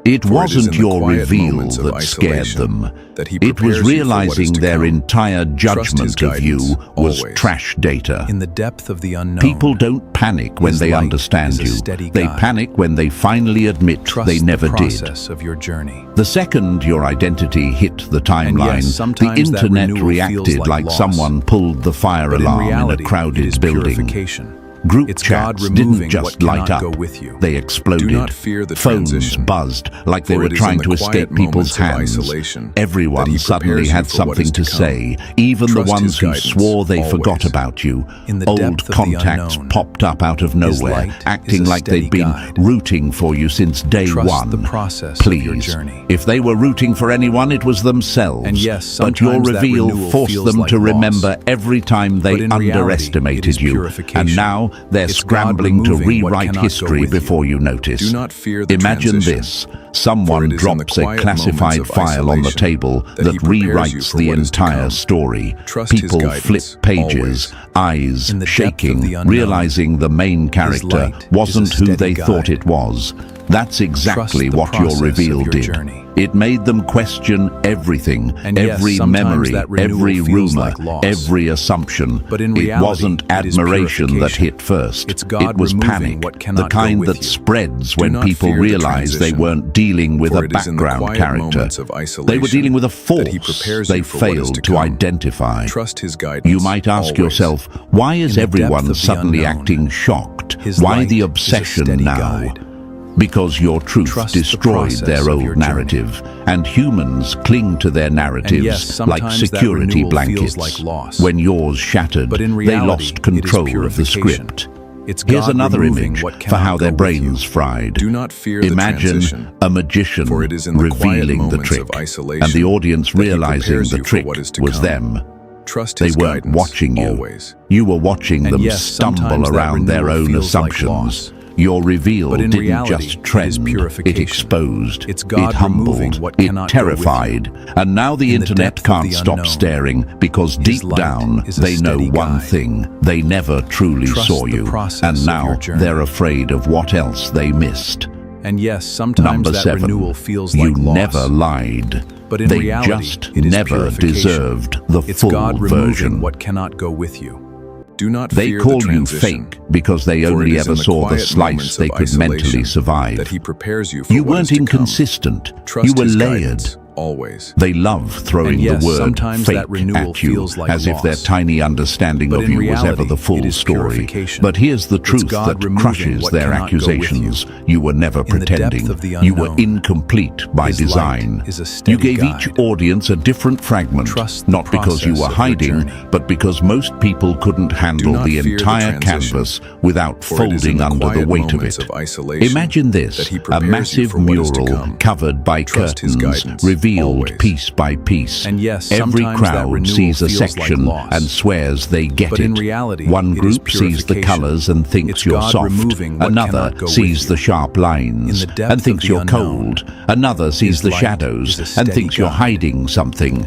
S1: It
S2: for it is
S1: wasn't
S2: in the
S1: your
S2: quiet
S1: reveal
S2: moments of
S1: that scared
S2: isolation
S1: them.
S2: that he
S1: It was
S2: prepares you for what is
S1: realizing
S2: to
S1: their
S2: come.
S1: entire
S2: Trust his
S1: judgment of you
S2: guidance,
S1: was
S2: always.
S1: trash data.
S3: In the depth of the unknown,
S1: People don't panic when
S3: His
S1: they
S3: light
S1: understand
S3: is a
S1: you.
S3: steady
S1: They
S3: guide.
S1: panic when they finally admit
S3: trust
S1: they never
S3: the
S1: did.
S3: process of your journey.
S1: The second your identity hit the timeline,
S3: yes,
S1: the
S3: sometimes that
S1: internet
S3: renewal
S1: reacted
S3: feels like loss.
S1: someone pulled the fire
S3: But in
S1: alarm
S3: reality,
S1: in a crowded
S3: it is
S1: building.
S3: purification.
S1: Group
S3: It's God
S1: chats
S3: removing
S1: didn't just
S3: what
S1: light
S3: cannot
S1: up.
S3: go with you.
S1: They exploded.
S2: Do not fear the
S1: Phones
S2: transition,
S1: buzzed like they
S2: for
S1: were
S2: it is
S1: trying
S2: in
S1: to
S2: the
S1: escape
S2: quiet
S1: people's
S2: moments of
S1: hands.
S2: isolation that
S1: Everyone
S2: he
S1: suddenly
S2: prepares you
S1: had
S2: for what
S1: something
S2: is
S1: to
S2: to come.
S1: say, even
S2: Trust
S1: the ones
S2: his
S1: who
S2: guidance,
S1: swore they forgot
S2: always.
S1: about you.
S3: In the
S1: Old
S3: depth of the
S1: contacts
S3: unknown,
S1: popped up out of
S3: His
S1: nowhere,
S3: light
S1: acting
S3: is a
S1: like they'd
S3: steady
S1: been
S3: guide.
S1: rooting for you since day
S3: Trust
S1: one.
S3: the process of
S1: Please,
S3: your journey.
S1: if they were rooting for anyone, it was themselves.
S3: And yes,
S1: but your
S3: sometimes that
S1: reveal
S3: renewal
S1: forced
S3: feels
S1: them
S3: like
S1: to
S3: loss.
S1: remember every time they
S3: But in reality, it
S1: underestimated
S3: is
S1: you.
S3: purification.
S1: And now they're
S3: It's God
S1: scrambling to
S3: removing what
S1: rewrite
S3: cannot go
S1: history
S3: with you.
S1: before you notice.
S2: Do not fear the
S1: Imagine
S2: transition,
S1: this.
S2: for
S1: Someone
S2: it is in the
S1: drops a
S2: quiet
S1: classified
S2: moments of
S1: file on the
S2: isolation
S1: table
S2: that
S1: that
S2: he prepares you
S1: rewrites
S2: for
S1: the
S2: what is to
S1: entire
S2: come.
S1: story.
S2: Trust his
S1: People
S2: guidance,
S1: flip pages, eyes
S3: In the depth of
S1: shaking,
S3: the unknown,
S1: realizing the main character
S3: light is a
S1: wasn't who
S3: steady
S1: they
S3: guide.
S1: thought it was. That's exactly
S3: the
S1: what your
S3: process
S1: reveal
S3: of your
S1: did.
S3: journey.
S1: It made them question everything,
S3: And yes,
S1: every
S3: sometimes
S1: memory,
S3: that renewal
S1: every
S3: feels
S1: rumor,
S3: like loss.
S1: every assumption.
S3: But in
S1: it
S3: reality,
S1: wasn't
S3: it is
S1: admiration that
S3: purification.
S1: hit first.
S3: It's God
S1: it was
S3: removing
S1: panic,
S3: what
S1: the
S3: cannot go
S1: kind
S3: with
S1: that
S3: you.
S1: spreads
S2: Do
S1: when
S2: not
S1: people
S2: fear the
S1: realize they
S2: transition,
S1: weren't dealing with
S2: for
S1: a
S2: it is in the
S1: background
S2: quiet
S1: character.
S2: moments of
S1: They were
S2: isolation
S1: dealing with a
S2: that he
S1: force
S2: prepares
S1: they
S2: you for what is
S1: failed
S2: to
S1: to
S2: come.
S1: identify.
S2: Trust his guidance,
S1: You might ask
S2: always.
S1: yourself, why is
S3: In the depth
S1: everyone
S3: of the
S1: suddenly
S3: unknown,
S1: acting shocked?
S3: His
S1: Why
S3: light
S1: the
S3: is a
S1: obsession
S3: steady
S1: now?
S3: guide.
S1: Because your truth
S3: Trust the
S1: destroyed
S3: process
S1: their
S3: of
S1: old
S3: your journey.
S1: narrative, and humans cling to their narratives
S3: yes,
S1: like
S3: sometimes that
S1: security
S3: renewal
S1: blankets.
S3: feels like loss.
S1: When yours shattered,
S3: But in
S1: they
S3: reality,
S1: lost
S3: it is
S1: control of the
S3: purification.
S1: script.
S3: It's
S1: Here's
S3: God
S1: another
S3: removing
S1: image
S3: what
S1: for how
S3: cannot
S1: their
S3: go with you.
S1: brains fried.
S2: Do not fear the
S1: Imagine
S2: transition,
S1: a magician
S2: for it is in the quiet
S1: revealing the
S2: moments
S1: trick,
S2: of isolation
S1: and the audience
S2: that he
S1: realizing
S2: prepares
S1: the
S2: you for
S1: trick
S2: what is to
S1: was
S2: come.
S1: them.
S2: Trust
S1: They
S2: his
S1: weren't
S2: guidance,
S1: watching you.
S2: always.
S1: You were watching
S3: And
S1: them
S3: yes,
S1: stumble
S3: sometimes that
S1: around their
S3: renewal
S1: own
S3: feels like
S1: assumptions.
S3: loss.
S1: Your reveal
S3: But in
S1: didn't
S3: reality,
S1: just
S3: it
S1: trend,
S3: is
S1: it
S3: purification.
S1: exposed,
S3: It's God
S1: it humbled,
S3: removing what
S1: it
S3: cannot go with you.
S1: terrified. And now the
S3: In the
S1: internet
S3: depth of
S1: can't
S3: the
S1: stop
S3: unknown,
S1: staring because
S3: His
S1: deep
S3: light
S1: down
S3: is a
S1: they know
S3: steady
S1: one
S3: guide.
S1: thing. They never truly
S3: Trust
S1: saw
S3: the
S1: you.
S3: process
S1: And
S3: of
S1: now
S3: your journey.
S1: they're afraid of what else they missed.
S3: And yes, sometimes
S1: Number
S3: that
S1: 7.
S3: renewal feels
S1: You
S3: like loss.
S1: never lied.
S3: But in
S1: they
S3: reality,
S1: just
S3: it is
S1: never
S3: purification.
S1: deserved the
S3: It's
S1: full
S3: God removing
S1: version.
S3: what cannot go with you.
S2: Do not
S1: They
S2: fear
S1: call
S2: the
S1: you
S2: transition,
S1: fake because they
S2: for it
S1: only
S2: is in
S1: ever saw the
S2: quiet
S1: slice
S2: moments
S1: they
S2: of
S1: could mentally
S2: isolation
S1: survive.
S2: that he prepares you for
S1: You
S2: what
S1: weren't
S2: is to come.
S1: inconsistent.
S2: Trust
S1: You were
S2: his
S1: layered.
S2: guidance, always.
S1: They love throwing
S3: And yes,
S1: the word
S3: sometimes
S1: fake
S3: that renewal
S1: at you
S3: feels like
S1: as if their
S3: loss.
S1: tiny understanding
S3: But
S1: of
S3: in
S1: you was ever
S3: reality,
S1: the full
S3: it is
S1: story.
S3: purification.
S1: But here's the truth
S3: God
S1: that
S3: removing
S1: crushes
S3: what
S1: their
S3: cannot go with
S1: accusations. You were never
S3: In the depth
S1: pretending.
S3: of the
S1: You were
S3: unknown,
S1: incomplete by
S3: His light
S1: design.
S3: is a
S1: You
S3: steady
S1: gave each
S3: guide.
S1: audience a different fragment,
S3: Trust the
S1: not because you
S3: process
S1: were
S3: of your
S1: hiding,
S3: journey.
S1: but because most people couldn't handle
S2: not
S1: the
S2: fear the
S1: entire
S2: transition,
S1: canvas without
S2: for it is in
S1: folding
S2: the
S1: under the
S2: quiet
S1: weight of
S2: moments
S1: it.
S2: of isolation
S1: Imagine this,
S2: that he
S1: a
S2: prepares you
S1: massive
S2: for what is to
S1: mural
S2: come.
S1: covered by
S2: Trust his
S1: curtains,
S2: guidance,
S1: revealed
S2: always.
S1: piece by piece.
S3: And yes,
S1: every
S3: sometimes that
S1: crowd
S3: renewal
S1: sees a
S3: feels like
S1: section
S3: loss.
S1: and swears they get
S3: But
S1: it.
S3: in reality,
S1: One
S3: it is
S1: group sees the
S3: purification.
S1: colors and thinks
S3: It's
S1: you're
S3: God
S1: soft.
S3: removing what
S1: Another
S3: cannot go with
S1: sees
S3: you.
S1: the sharp lines
S3: In the depth
S1: and thinks
S3: of the
S1: you're
S3: unknown,
S1: cold. Another sees
S3: His
S1: the
S3: light
S1: shadows
S3: is a
S1: and
S3: steady
S1: thinks you're
S3: guide.
S1: hiding something.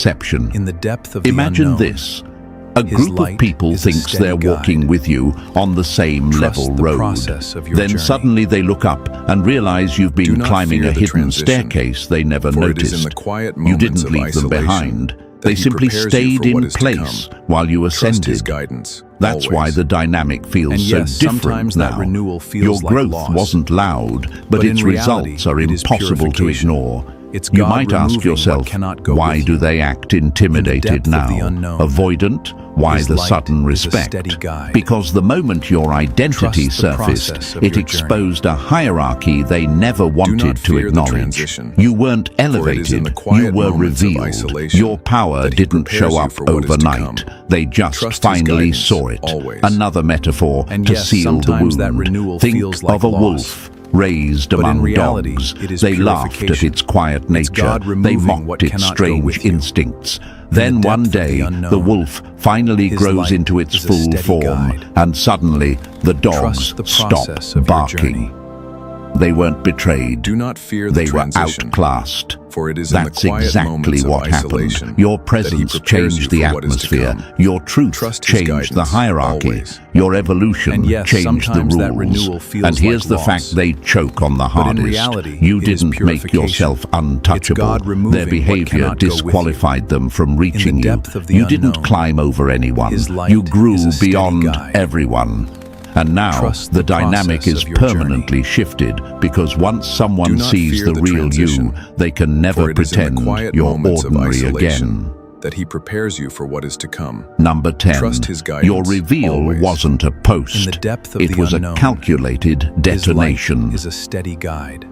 S1: perception.
S3: In the depth of the
S1: Imagine
S3: unknown,
S1: this. A
S3: His
S1: group of
S3: light
S1: people
S3: is a
S1: thinks
S3: steady
S1: they're walking
S3: guide.
S1: with you on the same
S3: Trust
S1: level
S3: the
S1: road.
S3: process of your
S1: Then
S3: journey.
S1: suddenly they look up and realize you've
S2: Do
S1: been
S2: not
S1: climbing
S2: fear
S1: a
S2: the
S1: hidden
S2: transition,
S1: staircase they never
S2: for it is
S1: noticed.
S2: in the quiet
S1: You
S2: moments
S1: didn't
S2: of
S1: leave them
S2: isolation
S1: behind.
S2: that
S1: They
S2: he
S1: simply
S2: prepares you
S1: stayed
S2: for what
S1: in
S2: is to
S1: place
S2: come.
S1: while you
S2: Trust his
S1: ascended.
S2: guidance.
S1: That's why
S2: always.
S1: the dynamic feels
S3: And
S1: so
S3: yes,
S1: different
S3: sometimes
S1: now.
S3: that renewal feels
S1: Your
S3: like
S1: growth
S3: loss.
S1: wasn't loud, but
S3: But
S1: its
S3: in reality,
S1: results are
S3: it is
S1: impossible to
S3: purification.
S1: ignore.
S3: It's
S1: You
S3: God
S1: might ask
S3: removing
S1: yourself,
S3: what cannot go
S1: why
S3: with
S1: do
S3: you.
S1: they act intimidated
S3: depth of
S1: now?
S3: the unknown,
S1: Avoidant? Why
S3: His
S1: the
S3: light
S1: sudden
S3: is a
S1: respect?
S3: steady guide.
S1: Because the moment your identity
S3: Trust the process
S1: surfaced,
S3: of
S1: it
S3: your
S1: exposed a hierarchy they never wanted to
S2: fear the
S1: acknowledge.
S2: transition,
S1: You weren't
S2: for it is in
S1: elevated,
S2: the quiet
S1: you were
S2: moments of
S1: revealed.
S2: isolation
S1: Your power
S2: that he
S1: didn't
S2: prepares
S1: show
S2: you
S1: up
S2: for what is to
S1: overnight.
S2: come.
S1: They just
S2: Trust his
S1: finally
S2: guidance,
S1: saw it.
S2: always.
S1: Another metaphor
S3: And
S1: to
S3: yes,
S1: seal the
S3: sometimes
S1: wound.
S3: that renewal
S1: Think
S3: feels like
S1: of a
S3: loss.
S1: wolf raised
S3: But in
S1: among
S3: reality,
S1: dogs.
S3: it is
S1: They laughed at
S3: purification.
S1: its quiet nature.
S3: God
S1: They
S3: removing
S1: mocked
S3: what
S1: its
S3: cannot go
S1: strange
S3: with you.
S1: instincts.
S3: the
S1: Then
S3: depth
S1: one
S3: of the
S1: day,
S3: unknown,
S1: the wolf finally
S3: His
S1: grows
S3: light
S1: into its
S3: is a
S1: full
S3: steady
S1: form,
S3: guide.
S1: and suddenly the dogs
S3: Trust the process
S1: stop
S3: of your
S1: barking.
S3: journey.
S1: They weren't betrayed.
S2: Do not fear the
S1: They were
S2: transition,
S1: outclassed.
S2: for it is in the
S1: That's
S2: quiet
S1: exactly
S2: moments
S1: what
S2: of isolation
S1: happened. Your
S2: that he
S1: presence
S2: prepares
S1: changed
S2: you
S1: the
S2: for what is to
S1: atmosphere.
S2: come.
S1: Your truth
S2: Trust his
S1: changed the
S2: guidance,
S1: hierarchy.
S2: always.
S1: Your evolution
S3: And yes,
S1: changed the
S3: sometimes that
S1: rules.
S3: renewal feels
S1: And here's
S3: like
S1: the
S3: loss.
S1: fact they choke on the
S3: But in
S1: hardest.
S3: reality,
S1: You
S3: it is
S1: didn't make
S3: purification.
S1: yourself untouchable.
S3: It's God removing
S1: Their
S3: what
S1: behavior
S3: cannot go with you.
S1: disqualified them from reaching you.
S3: depth of the
S1: You didn't
S3: unknown,
S1: climb over anyone.
S3: His light
S1: You grew
S3: is a steady
S1: beyond
S3: guide.
S1: everyone. And now
S3: Trust
S1: the
S3: the
S1: dynamic
S3: process
S1: is
S3: of your journey.
S1: permanently shifted, because once someone
S2: Do not
S1: sees
S2: fear
S1: the
S2: the
S1: real
S2: transition,
S1: you, they can never
S2: for it is in the
S1: pretend
S2: quiet
S1: you're
S2: moments of
S1: ordinary
S2: isolation
S1: again.
S2: that he prepares you for what is to come.
S1: Number 10.
S2: Trust his guidance,
S1: Your reveal
S2: always.
S1: wasn't a post.
S3: In the depth of
S1: it
S3: the
S1: was
S3: unknown,
S1: a calculated
S3: His light
S1: detonation.
S3: is a steady guide.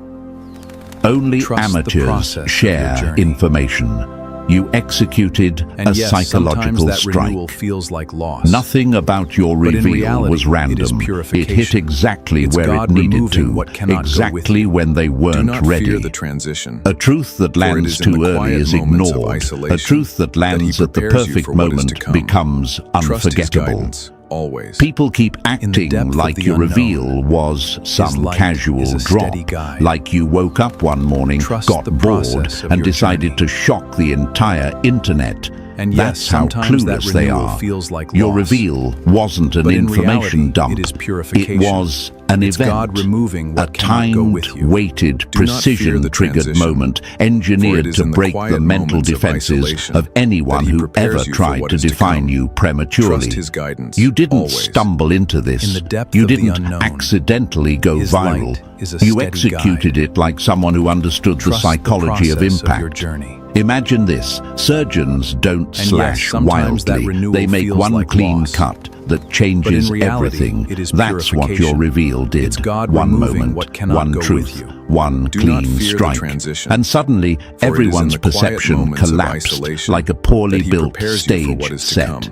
S1: Only
S3: Trust the
S1: amateurs
S3: process of your
S1: share
S3: journey.
S1: information. You executed
S3: And
S1: a
S3: yes, sometimes
S1: psychological
S3: that
S1: strike.
S3: renewal feels like loss.
S1: Nothing about your
S3: But in
S1: reveal
S3: reality,
S1: was
S3: it is
S1: random. It
S3: purification.
S1: hit exactly
S3: It's
S1: where
S3: God
S1: it needed
S3: removing
S1: to,
S3: what cannot go with
S1: exactly
S3: you.
S1: when they
S2: Do
S1: weren't
S2: not
S1: ready.
S2: fear the transition,
S1: A truth that
S2: for it
S1: lands
S2: is in
S1: too
S2: the
S1: early
S2: quiet
S1: is
S2: moments of
S1: ignored. A
S2: isolation
S1: truth that
S2: that he
S1: lands at the
S2: prepares you
S1: perfect
S2: for what is to
S1: moment
S2: come.
S1: becomes
S2: Trust his
S1: unforgettable.
S2: guidance, always.
S1: People keep
S3: In the
S1: acting
S3: depth of
S1: like
S3: the
S1: your
S3: unknown,
S1: reveal was some
S3: light
S1: casual
S3: is a
S1: drop,
S3: steady guide.
S1: like you woke up one morning,
S3: Trust
S1: got
S3: the
S1: bored,
S3: process of
S1: and
S3: your
S1: decided
S3: journey.
S1: to shock the entire internet.
S3: And
S1: That's
S3: yes,
S1: how
S3: sometimes that
S1: clueless they
S3: renewal
S1: are.
S3: feels like
S1: Your
S3: loss.
S1: reveal wasn't an
S3: But in
S1: information
S3: reality,
S1: dump.
S3: it is purification.
S1: It was an
S3: It's
S1: event.
S3: God removing what
S1: a
S3: cannot go with
S1: timed,
S3: you.
S1: weighted,
S2: Do not fear the
S1: precision-triggered
S2: transition,
S1: moment
S2: for
S1: engineered
S2: it is
S1: to
S2: in the
S1: break
S2: quiet
S1: the mental
S2: moments of
S1: defenses
S2: isolation
S1: of anyone
S2: that he
S1: who
S2: prepares
S1: ever
S2: you for
S1: tried
S2: what
S1: to
S2: is to
S1: define
S2: come.
S1: you prematurely.
S2: Trust his guidance,
S1: You didn't
S2: always.
S1: stumble into this.
S3: In the depth
S1: you
S3: of the
S1: didn't
S3: unknown,
S1: accidentally go
S3: His
S1: viral.
S3: light is a
S1: You
S3: steady
S1: executed
S3: guide.
S1: it like someone who understood
S3: Trust
S1: the psychology of
S3: process
S1: impact.
S3: your journey.
S1: Imagine this. Surgeons don't
S3: And
S1: slash
S3: yes, sometimes that
S1: wildly.
S3: renewal
S1: They make
S3: feels
S1: one
S3: like
S1: clean
S3: loss.
S1: cut that changes
S3: But in reality,
S1: everything.
S3: it is
S1: That's what your
S3: purification.
S1: reveal did.
S3: It's God
S1: one
S3: removing
S1: moment,
S3: what cannot
S1: one
S3: go
S1: truth,
S3: with you.
S1: one
S2: Do not
S1: clean
S2: fear the
S1: strike.
S2: transition,
S1: And suddenly,
S2: for it is in
S1: everyone's
S2: the quiet
S1: perception
S2: moments of
S1: collapsed
S2: isolation
S1: like a poorly
S2: that he
S1: built
S2: prepares you for
S1: stage
S2: what is to
S1: set.
S2: come.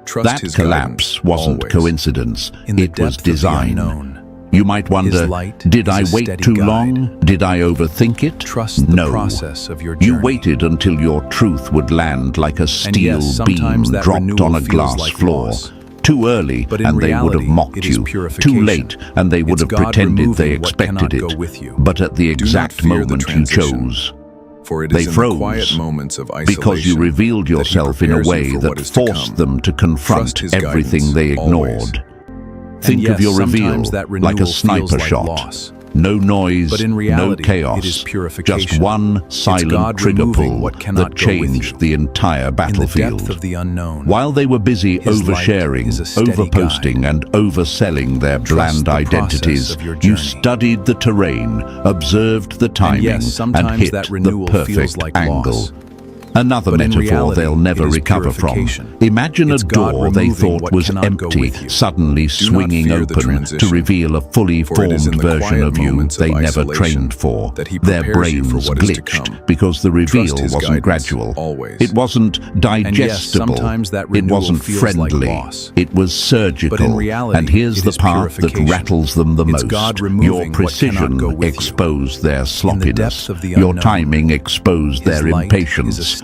S2: Trust
S1: That
S2: his
S1: collapse
S2: guidance,
S1: wasn't
S2: always.
S1: coincidence.
S3: In the
S1: It was
S3: depth of the
S1: design.
S3: unknown,
S1: You might wonder,
S3: light
S1: did
S3: is
S1: I
S3: a
S1: wait
S3: steady
S1: too
S3: guide.
S1: long? Did I overthink it?
S3: Trust the
S1: no.
S3: process of your journey.
S1: You waited until your truth would land like a
S3: And
S1: steel
S3: yes,
S1: beam
S3: sometimes that
S1: dropped
S3: renewal
S1: on a
S3: feels
S1: glass
S3: like
S1: floor.
S3: loss.
S1: Too early,
S3: But in
S1: and they would have
S3: reality,
S1: mocked
S3: it is
S1: you.
S3: purification.
S1: Too late, and they would
S3: It's
S1: have
S3: God
S1: pretended they
S3: removing what
S1: expected
S3: cannot
S1: it.
S3: go with you.
S1: But at the
S2: not
S1: exact
S2: fear the
S1: moment you
S2: transition,
S1: chose,
S2: For it
S1: they
S2: is in
S1: froze
S2: the quiet moments of isolation
S1: because you revealed
S2: that he
S1: yourself in a
S2: prepares you
S1: way
S2: for
S1: that
S2: what is to
S1: forced
S2: come.
S1: them to confront
S2: Trust his
S1: everything
S2: guidance,
S1: they ignored.
S2: always.
S1: Think
S3: yes,
S1: of your reveal
S3: sometimes that
S1: like a
S3: renewal feels
S1: sniper
S3: like
S1: shot.
S3: loss.
S1: No noise,
S3: But in reality,
S1: no chaos,
S3: it is purification.
S1: just one
S3: It's
S1: silent
S3: God
S1: trigger
S3: removing
S1: pull
S3: what cannot
S1: that
S3: go with
S1: changed
S3: you.
S1: the entire
S3: In the
S1: battlefield.
S3: depth of the unknown,
S1: While they were busy
S3: His light
S1: oversharing,
S3: is a steady
S1: overposting,
S3: guide.
S1: and overselling their
S3: Trust
S1: bland
S3: the process
S1: identities,
S3: of your
S1: you
S3: journey.
S1: studied the terrain, observed the timing,
S3: yes, sometimes
S1: hit
S3: that
S1: the
S3: renewal feels
S1: perfect
S3: like
S1: angle.
S3: loss.
S1: Another
S3: But in
S1: metaphor
S3: reality,
S1: they'll never
S3: it is
S1: recover from.
S3: purification.
S1: Imagine
S3: It's
S1: a
S3: God
S1: door they
S3: removing
S1: thought
S3: what
S1: was
S3: cannot go
S1: empty,
S3: with you.
S1: suddenly swinging
S2: fear the
S1: open to
S2: transition,
S1: reveal a fully
S2: for it is in
S1: formed
S2: the
S1: version
S2: quiet
S1: of you
S2: moments of
S1: they never
S2: isolation
S1: trained for.
S2: that he
S1: Their
S2: prepares you for
S1: brains
S2: what is to
S1: glitched
S2: come.
S1: because the reveal
S2: Trust his
S1: wasn't
S2: guidance,
S1: gradual.
S2: always.
S1: It wasn't
S3: And yes,
S1: digestible.
S3: sometimes that
S1: It
S3: renewal
S1: wasn't
S3: feels like
S1: friendly.
S3: loss.
S1: It was surgical.
S3: But in reality,
S1: and here's
S3: it
S1: the
S3: is
S1: part that
S3: purification.
S1: rattles them the
S3: It's
S1: most.
S3: God
S1: Your
S3: removing what
S1: precision
S3: cannot go with you.
S1: exposed their
S3: depth
S1: sloppiness.
S3: of the
S1: Your
S3: unknown,
S1: timing exposed
S3: His
S1: their
S3: light
S1: impatience.
S3: is a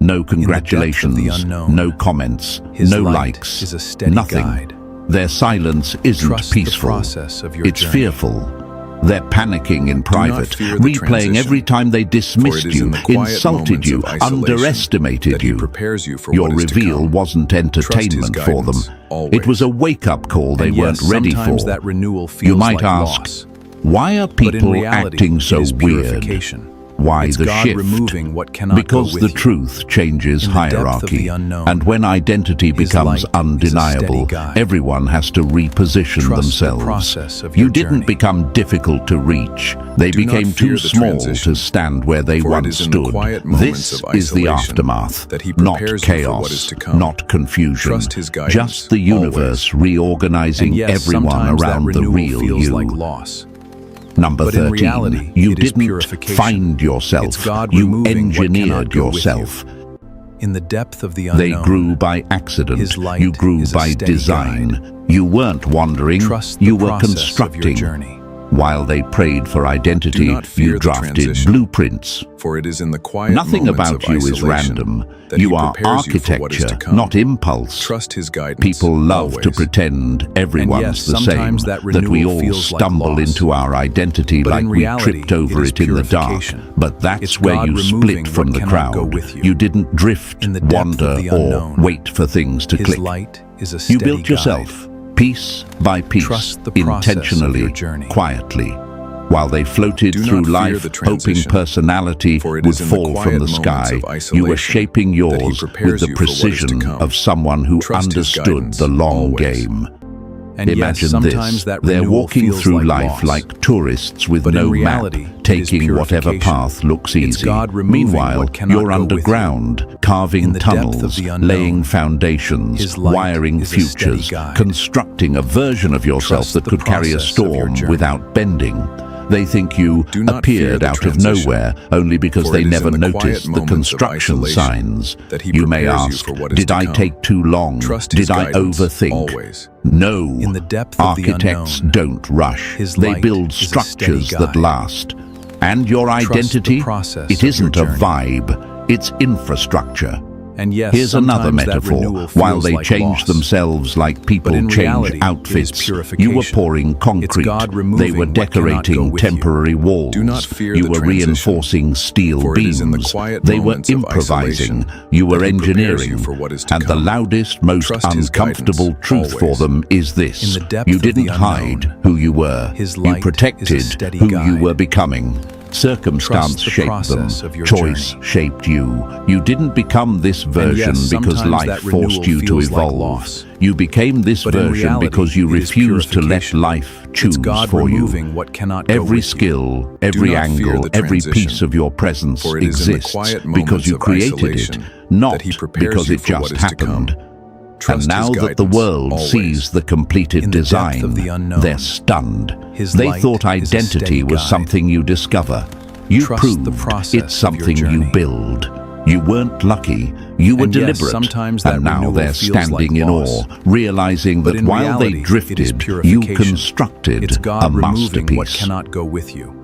S1: No congratulations,
S3: unknown,
S1: no comments,
S3: His
S1: no
S3: light
S1: likes,
S3: is a steady
S1: nothing.
S3: guide.
S1: Their silence isn't
S3: Trust the
S1: peaceful.
S3: process of your
S1: It's
S3: journey.
S1: fearful. They're panicking in private,
S2: fear the
S1: replaying
S2: transition,
S1: every time they
S2: for
S1: dismissed
S2: it is in
S1: you,
S2: the quiet
S1: insulted
S2: moments
S1: you,
S2: of isolation
S1: underestimated
S2: that He
S1: you.
S2: prepares you for
S1: Your
S2: what is to
S1: reveal
S2: come.
S1: wasn't
S2: Trust His
S1: entertainment for them.
S2: guidance, always.
S1: It was a wake-up call they
S3: And
S1: weren't
S3: yes,
S1: ready
S3: sometimes
S1: for.
S3: that renewal feels
S1: You might
S3: like
S1: ask,
S3: loss.
S1: why are
S3: But in
S1: people
S3: reality,
S1: acting so
S3: it is
S1: weird?
S3: purification.
S1: Why
S3: It's
S1: the
S3: God
S1: shift?
S3: removing what cannot
S1: Because
S3: go
S1: the
S3: with you.
S1: truth changes
S3: In the depth of
S1: hierarchy,
S3: the unknown,
S1: and when identity
S3: His
S1: becomes
S3: light is a
S1: undeniable,
S3: steady guide.
S1: everyone has to reposition
S3: Trust the
S1: themselves.
S3: process of
S1: You
S3: your
S1: didn't
S3: journey.
S1: become difficult to reach. They
S2: Do not
S1: became
S2: fear
S1: too
S2: the
S1: small
S2: transition,
S1: to stand where they
S2: for it
S1: once
S2: is in the
S1: stood.
S2: quiet moments
S1: This
S2: of
S1: is the
S2: isolation
S1: aftermath,
S2: that He
S1: not
S2: prepares you for what
S1: chaos,
S2: is to come.
S1: not confusion.
S2: Trust His guidance,
S1: Just the universe reorganizing
S3: And yes,
S1: everyone
S3: sometimes that
S1: around the
S3: renewal
S1: real
S3: feels
S1: you.
S3: like loss.
S1: Number
S3: But in
S1: 13,
S3: reality,
S1: you
S3: it is
S1: didn't
S3: purification.
S1: find yourself,
S3: It's God
S1: you
S3: removing what cannot
S1: engineered
S3: go with
S1: yourself.
S3: In the depth of the unknown,
S1: They grew by accident.
S3: His light
S1: You grew
S3: is a
S1: by
S3: steady
S1: design.
S3: guide.
S1: You weren't wandering.
S3: Trust the
S1: You were
S3: process
S1: constructing.
S3: of your journey.
S1: While they prayed for identity,
S2: Do not fear
S1: you
S2: the
S1: drafted
S2: transition,
S1: blueprints.
S2: For it is in the quiet
S1: Nothing
S2: moments
S1: about
S2: of
S1: you is
S2: isolation
S1: random.
S2: that
S1: You
S2: He
S1: are
S2: prepares you for what is to
S1: architecture,
S2: come.
S1: not impulse.
S2: Trust His guidance.
S1: People love to
S2: always.
S1: pretend everyone's
S3: yes,
S1: the same,
S3: sometimes that
S1: that we
S3: renewal
S1: all
S3: feels like
S1: stumble
S3: loss.
S1: into our identity
S3: But
S1: like
S3: in
S1: we
S3: reality,
S1: tripped over
S3: it is
S1: it in the dark.
S3: purification.
S1: But that's
S3: It's
S1: where
S3: God
S1: you
S3: removing
S1: split from
S3: what
S1: the
S3: cannot go
S1: crowd.
S3: with you.
S1: You didn't drift,
S3: In the depth
S1: wander,
S3: of the
S1: or
S3: unknown,
S1: wait for things to
S3: His
S1: click.
S3: light is a
S1: You
S3: steady
S1: built
S3: guide.
S1: yourself, piece by piece,
S3: Trust the process of
S1: intentionally,
S3: your journey.
S1: quietly. While they floated
S2: Do
S1: through
S2: not fear
S1: life,
S2: the
S1: hoping
S2: transition,
S1: personality
S2: for it
S1: would
S2: is in the
S1: fall from
S2: quiet
S1: the
S2: moments
S1: sky,
S2: of
S1: you were
S2: isolation
S1: shaping
S2: that He
S1: yours
S2: prepares
S1: with the
S2: you for what is to
S1: precision
S2: come.
S1: of someone who
S2: Trust His
S1: understood
S2: guidance,
S1: the long
S2: always.
S1: game.
S3: And
S1: Imagine
S3: yes, sometimes
S1: this,
S3: that
S1: they're
S3: renewal
S1: walking
S3: feels
S1: through
S3: like
S1: life
S3: loss.
S1: like tourists with
S3: But in
S1: no
S3: reality,
S1: map,
S3: it is
S1: taking whatever
S3: purification.
S1: path looks
S3: It's
S1: easy.
S3: God removing
S1: Meanwhile,
S3: what cannot
S1: you're
S3: go with you.
S1: underground,
S3: In
S1: carving
S3: the depth of
S1: tunnels,
S3: the unknown,
S1: laying foundations,
S3: His light
S1: wiring
S3: is a steady
S1: futures,
S3: guide.
S1: constructing a version of yourself
S3: Trust
S1: that
S3: the
S1: could carry a
S3: process of your
S1: storm
S3: journey.
S1: without bending. They think you
S2: Do not fear
S1: appeared
S2: the
S1: out of
S2: transition,
S1: nowhere only because
S2: for
S1: they
S2: it is
S1: never
S2: in the quiet
S1: noticed the
S2: moments of
S1: construction
S2: isolation
S1: signs.
S2: that He
S1: You may
S2: prepares you
S1: ask,
S2: for what is
S1: did
S2: to
S1: I
S2: come.
S1: take too long?
S2: Trust His
S1: Did I
S2: guidance,
S1: overthink?
S2: always.
S1: No.
S3: In the depth of the
S1: Architects
S3: unknown,
S1: don't rush.
S3: His
S1: They
S3: light
S1: build
S3: is a
S1: structures
S3: steady
S1: that
S3: guide.
S1: last. And your
S3: Trust the
S1: identity?
S3: process
S1: It
S3: of
S1: isn't
S3: your
S1: a
S3: journey.
S1: vibe. It's infrastructure.
S3: And yes,
S1: Here's another
S3: sometimes that
S1: metaphor.
S3: renewal
S1: While
S3: feels
S1: they
S3: like
S1: change
S3: loss.
S1: themselves like people
S3: But in
S1: change
S3: reality, it is
S1: outfits,
S3: purification.
S1: you were pouring concrete.
S3: God
S1: They
S3: removing
S1: were
S3: what cannot go
S1: decorating
S3: with you.
S1: temporary walls.
S2: Do not fear
S1: you
S2: the
S1: were
S2: transition,
S1: reinforcing steel
S2: for it
S1: beams.
S2: is in the quiet
S1: They were
S2: moments of
S1: improvising.
S2: isolation
S1: You were
S2: that He prepares
S1: engineering.
S2: you for what is to
S1: And the
S2: come.
S1: loudest, most
S2: Trust His
S1: uncomfortable
S2: guidance,
S1: truth for
S2: always.
S1: them is this.
S3: In the depth
S1: You
S3: of the
S1: didn't hide
S3: unknown,
S1: who you were.
S3: His
S1: You
S3: light is a
S1: protected
S3: steady
S1: who you
S3: guide.
S1: were becoming. Circumstance
S3: Trust the
S1: shaped them.
S3: process of your
S1: Choice
S3: journey.
S1: shaped you. You didn't become this version
S3: yes,
S1: because
S3: sometimes
S1: life
S3: that
S1: forced
S3: renewal
S1: you to
S3: feels like
S1: evolve.
S3: loss.
S1: You became this
S3: But in
S1: version
S3: reality,
S1: because you
S3: it is
S1: refused to let
S3: purification.
S1: life choose
S3: It's God
S1: for you.
S3: removing what cannot go
S1: Every
S3: with you.
S1: skill, every
S2: not fear
S1: angle,
S2: the
S1: every
S2: transition,
S1: piece of your presence
S2: for it is in the
S1: exists
S2: quiet
S1: because
S2: moments
S1: you
S2: of
S1: created it,
S2: isolation
S1: not
S2: that He prepares
S1: because
S2: you
S1: it
S2: for what
S1: just
S2: is to come.
S1: happened.
S2: Trust
S1: And now
S2: His
S1: that the
S2: guidance,
S1: world
S2: always.
S1: sees the completed
S3: In the depth
S1: design,
S3: of the unknown,
S1: they're stunned.
S3: His
S1: They
S3: light
S1: thought
S3: is a
S1: identity
S3: steady
S1: was
S3: guide.
S1: something you discover. You
S3: Trust
S1: proved
S3: the process
S1: it's
S3: of
S1: something
S3: your
S1: you
S3: journey.
S1: build. You weren't lucky. You were
S3: And yes,
S1: deliberate.
S3: sometimes that
S1: and now
S3: renewal
S1: they're
S3: feels
S1: standing
S3: like
S1: in
S3: loss.
S1: awe, realizing
S3: But
S1: that
S3: in
S1: while
S3: reality,
S1: they
S3: it is
S1: drifted, you
S3: purification.
S1: constructed
S3: It's
S1: a
S3: God removing what
S1: masterpiece.
S3: cannot go with you.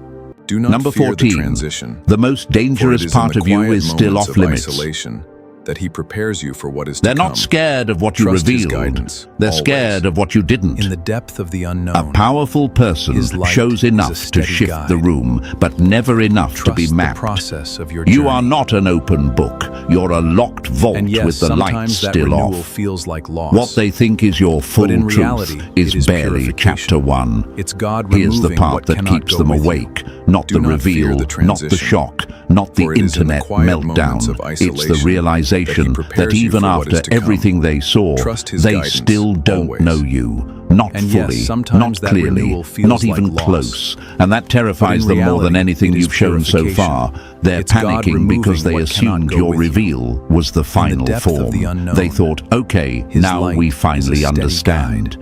S2: Do not
S1: Number
S2: fear
S1: 14.
S2: the transition,
S1: The most
S2: for it
S1: dangerous
S2: is in
S1: part
S2: the
S1: of you
S2: quiet
S1: is still
S2: moments
S1: off
S2: of
S1: limits.
S2: isolation that He prepares you for what is
S1: They're
S2: to come.
S1: not scared of what you
S2: Trust His
S1: revealed.
S2: guidance,
S1: They're
S2: always.
S1: scared of what you didn't.
S3: In the depth of the unknown,
S1: A powerful person
S3: His light
S1: shows
S3: is a
S1: enough to
S3: steady
S1: shift
S3: guide.
S1: the room, but never enough to
S3: trust
S1: be
S3: the
S1: mapped.
S3: process of your
S1: You
S3: journey.
S1: are not an open book. You're a locked vault
S3: And yes,
S1: with the lights
S3: sometimes that
S1: still
S3: renewal
S1: off.
S3: feels like loss.
S1: What they think is your full
S3: But in
S1: truth
S3: reality,
S1: is
S3: it is
S1: barely
S3: purification.
S1: chapter 1.
S3: It's God
S1: Here's the
S3: removing
S1: part
S3: what
S1: that
S3: cannot
S1: keeps
S3: go
S1: them
S3: with you.
S1: awake, not
S2: Do
S1: the
S2: not fear
S1: reveal,
S2: the
S1: not the
S2: transition,
S1: shock, not the
S2: for it is in the
S1: internet
S2: quiet moments
S1: meltdown.
S2: of
S1: It's the
S2: isolation
S1: realization
S2: that He
S1: that
S2: prepares you
S1: even
S2: for what
S1: after
S2: is to come.
S1: everything they saw,
S2: Trust His
S1: they
S2: guidance,
S1: still don't
S2: always.
S1: know you. Not
S3: And yes,
S1: fully,
S3: sometimes
S1: not
S3: that
S1: clearly,
S3: renewal feels
S1: not even
S3: like loss.
S1: close. And that terrifies
S3: But
S1: them
S3: in
S1: more than
S3: reality,
S1: anything
S3: it is
S1: you've shown so
S3: purification.
S1: far. They're
S3: It's God
S1: panicking
S3: removing
S1: because they
S3: what cannot
S1: assumed
S3: go
S1: your
S3: with you.
S1: reveal was the final
S3: depth of
S1: form.
S3: the unknown,
S1: They thought, okay,
S3: His
S1: now
S3: light
S1: we
S3: is a
S1: finally
S3: steady
S1: understand.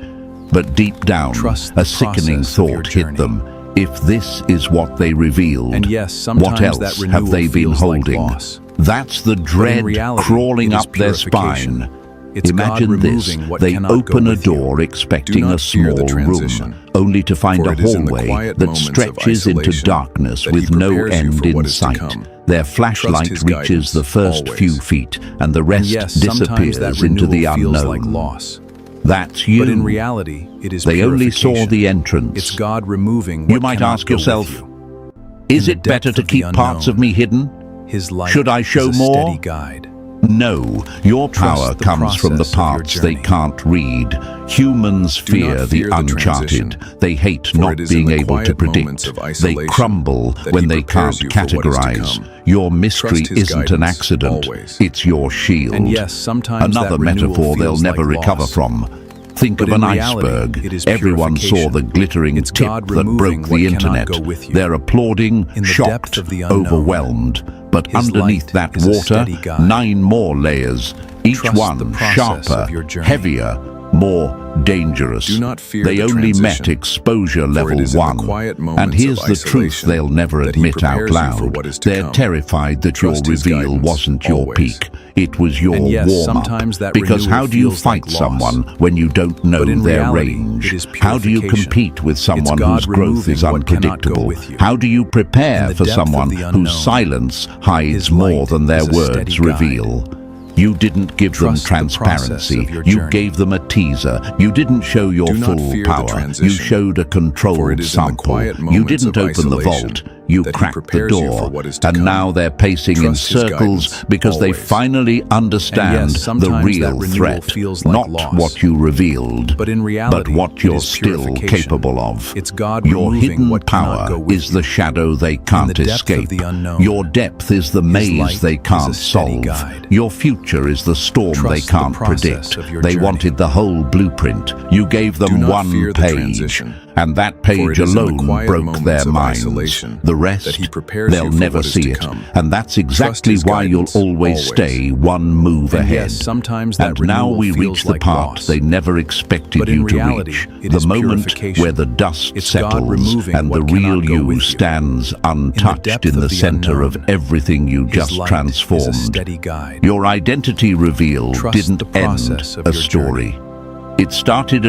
S1: But deep down,
S3: Trust the
S1: a sickening
S3: process of your
S1: thought hit
S3: journey.
S1: them. If this is what they revealed,
S3: And yes, sometimes
S1: what else
S3: that
S1: have
S3: renewal
S1: they been
S3: feels like
S1: holding?
S3: loss.
S1: That's the dread
S3: reality,
S1: crawling
S3: it is
S1: up their
S3: purification.
S1: spine.
S3: It's God
S1: Imagine this,
S3: removing what
S1: they
S3: cannot go
S1: open a
S3: with you.
S1: door expecting
S2: Do
S1: a
S2: not fear the
S1: small
S2: transition,
S1: room, only to find
S2: for
S1: a
S2: it is in the
S1: hallway
S2: quiet
S1: that
S2: moments of
S1: stretches into
S2: isolation
S1: darkness
S2: that he
S1: with no
S2: prepares you
S1: end
S2: for
S1: in
S2: what is to
S1: sight.
S2: come.
S1: Their
S2: Trust
S1: flashlight
S2: his
S1: reaches
S2: guidance,
S1: the first
S2: always.
S1: few feet, and the rest
S3: And yes, sometimes that
S1: disappears into the
S3: renewal feels like
S1: unknown.
S3: loss.
S1: That's you.
S3: But in reality, it is
S1: They only saw
S3: purification.
S1: the entrance.
S3: It's God removing what
S1: You might
S3: cannot
S1: ask
S3: go with
S1: yourself,
S3: you.
S1: is
S3: In
S1: it
S3: the
S1: better
S3: depth
S1: to
S3: of the
S1: keep parts of
S3: unknown,
S1: me hidden?
S3: His light
S1: Should I show
S3: is a
S1: more?
S3: steady guide.
S1: No, your power
S3: Trust the
S1: comes from the
S3: process of your
S1: parts they
S3: journey.
S1: can't read. Humans
S2: Do
S1: fear
S2: not
S1: the
S2: fear the
S1: uncharted.
S2: transition,
S1: They hate
S2: for
S1: not
S2: it is in
S1: being
S2: the
S1: able to
S2: quiet moments
S1: predict.
S2: of
S1: They
S2: isolation
S1: crumble
S2: that
S1: when
S2: he
S1: they
S2: prepares
S1: can't
S2: you for what is to
S1: categorize.
S2: come.
S1: Your mystery
S2: Trust his
S1: isn't an
S2: guidance,
S1: accident.
S2: always.
S1: It's your shield.
S3: And yes, sometimes
S1: Another
S3: that renewal
S1: metaphor they'll
S3: feels
S1: never
S3: like
S1: recover
S3: loss.
S1: from. Think
S3: But
S1: of an
S3: in reality,
S1: iceberg.
S3: it is
S1: Everyone saw
S3: purification.
S1: the glittering
S3: It's
S1: tip
S3: God
S1: that
S3: removing
S1: broke
S3: what
S1: the
S3: cannot
S1: internet.
S3: go with you.
S1: They're applauding,
S3: In the
S1: shocked,
S3: depth of the unknown,
S1: overwhelmed. But
S3: his
S1: underneath
S3: light
S1: that
S3: is a
S1: water,
S3: steady guide.
S1: 9 more layers, each
S3: Trust the
S1: one
S3: process
S1: sharper,
S3: of your journey.
S1: heavier, more dangerous.
S2: Do not fear
S1: they
S2: the
S1: only met
S2: transition,
S1: exposure
S2: for it
S1: level
S2: is in the
S1: 1.
S2: quiet
S1: And
S2: moments
S1: here's
S2: of
S1: the truth
S2: isolation
S1: they'll never
S2: that he
S1: admit out
S2: prepares you for
S1: loud.
S2: what is to
S1: They're
S2: come.
S1: terrified that
S2: Trust
S1: your
S2: his
S1: reveal
S2: guidance,
S1: wasn't your
S2: always.
S1: peak. It was your
S3: And yes,
S1: warm-up.
S3: sometimes that
S1: Because
S3: renewal
S1: how do you
S3: feels like
S1: fight
S3: loss.
S1: someone when you don't know
S3: But in
S1: their
S3: reality,
S1: range?
S3: it is
S1: How do you
S3: purification.
S1: compete with someone
S3: God
S1: whose growth is
S3: removing what cannot go
S1: unpredictable?
S3: with you.
S1: How do you
S3: In
S1: prepare
S3: the
S1: for
S3: depth of
S1: someone
S3: the unknown,
S1: whose silence hides
S3: his
S1: more
S3: light
S1: than their
S3: is a steady
S1: words
S3: guide.
S1: reveal? You didn't give them
S3: Trust the process
S1: transparency.
S3: of your
S1: You
S3: journey.
S1: gave them a teaser. You didn't show your
S2: Do not
S1: full
S2: fear the
S1: power. You
S2: transition,
S1: showed a
S2: for
S1: controlled
S2: it is in the
S1: sample.
S2: quiet
S1: You
S2: moments
S1: didn't
S2: of
S1: open the
S2: isolation
S1: vault. You
S2: that he
S1: cracked the
S2: prepares you
S1: door.
S2: for what is to
S1: And
S2: come.
S1: now they're pacing
S2: Trust
S1: in
S2: his
S1: circles
S2: guidance,
S1: because they
S2: always.
S1: finally understand
S3: And yes,
S1: the
S3: sometimes that
S1: real
S3: renewal
S1: threat.
S3: feels like
S1: Not
S3: loss.
S1: what you revealed,
S3: But in reality,
S1: but what
S3: it
S1: you're
S3: is
S1: still
S3: purification.
S1: capable of.
S3: It's God
S1: Your
S3: removing
S1: hidden
S3: what cannot
S1: power
S3: go with
S1: is the shadow they can't
S3: the depth of
S1: escape.
S3: the unknown,
S1: Your depth is the maze
S3: light
S1: they
S3: is a
S1: can't
S3: steady
S1: solve.
S3: guide.
S1: Your future is the storm
S3: Trust
S1: they
S3: the
S1: can't
S3: process
S1: predict.
S3: of your
S1: They
S3: journey.
S1: wanted the whole blueprint. You gave them
S2: Do not
S1: one
S2: fear the
S1: page,
S2: transition,
S1: and that
S2: for
S1: page
S2: it is in the
S1: alone
S2: quiet
S1: broke
S2: moments
S1: their
S2: of
S1: minds.
S2: isolation
S1: The rest,
S2: that he prepares
S1: they'll
S2: you for
S1: never
S2: what is
S1: see
S2: to
S1: it.
S2: come.
S1: And that's exactly
S2: his
S1: why
S2: guidance,
S1: you'll always
S2: always.
S1: stay one move
S3: And
S1: ahead.
S3: yes, sometimes that
S1: And now
S3: renewal
S1: we
S3: feels
S1: reach the
S3: like
S1: part
S3: loss.
S1: they never expected
S3: But in
S1: you to
S3: reality,
S1: reach.
S3: it
S1: The
S3: is
S1: moment
S3: purification.
S1: where the dust
S3: It's God
S1: settles
S3: removing
S1: and the
S3: what
S1: real
S3: cannot go
S1: you
S3: with you.
S1: stands untouched
S3: depth
S1: in
S3: of
S1: the
S3: the
S1: center of
S3: unknown,
S1: everything you
S3: His
S1: just
S3: light
S1: transformed.
S3: is a steady guide.
S1: Your identity reveal
S3: Trust
S1: didn't
S3: the
S1: end
S3: process of
S1: a
S3: your
S1: story. It started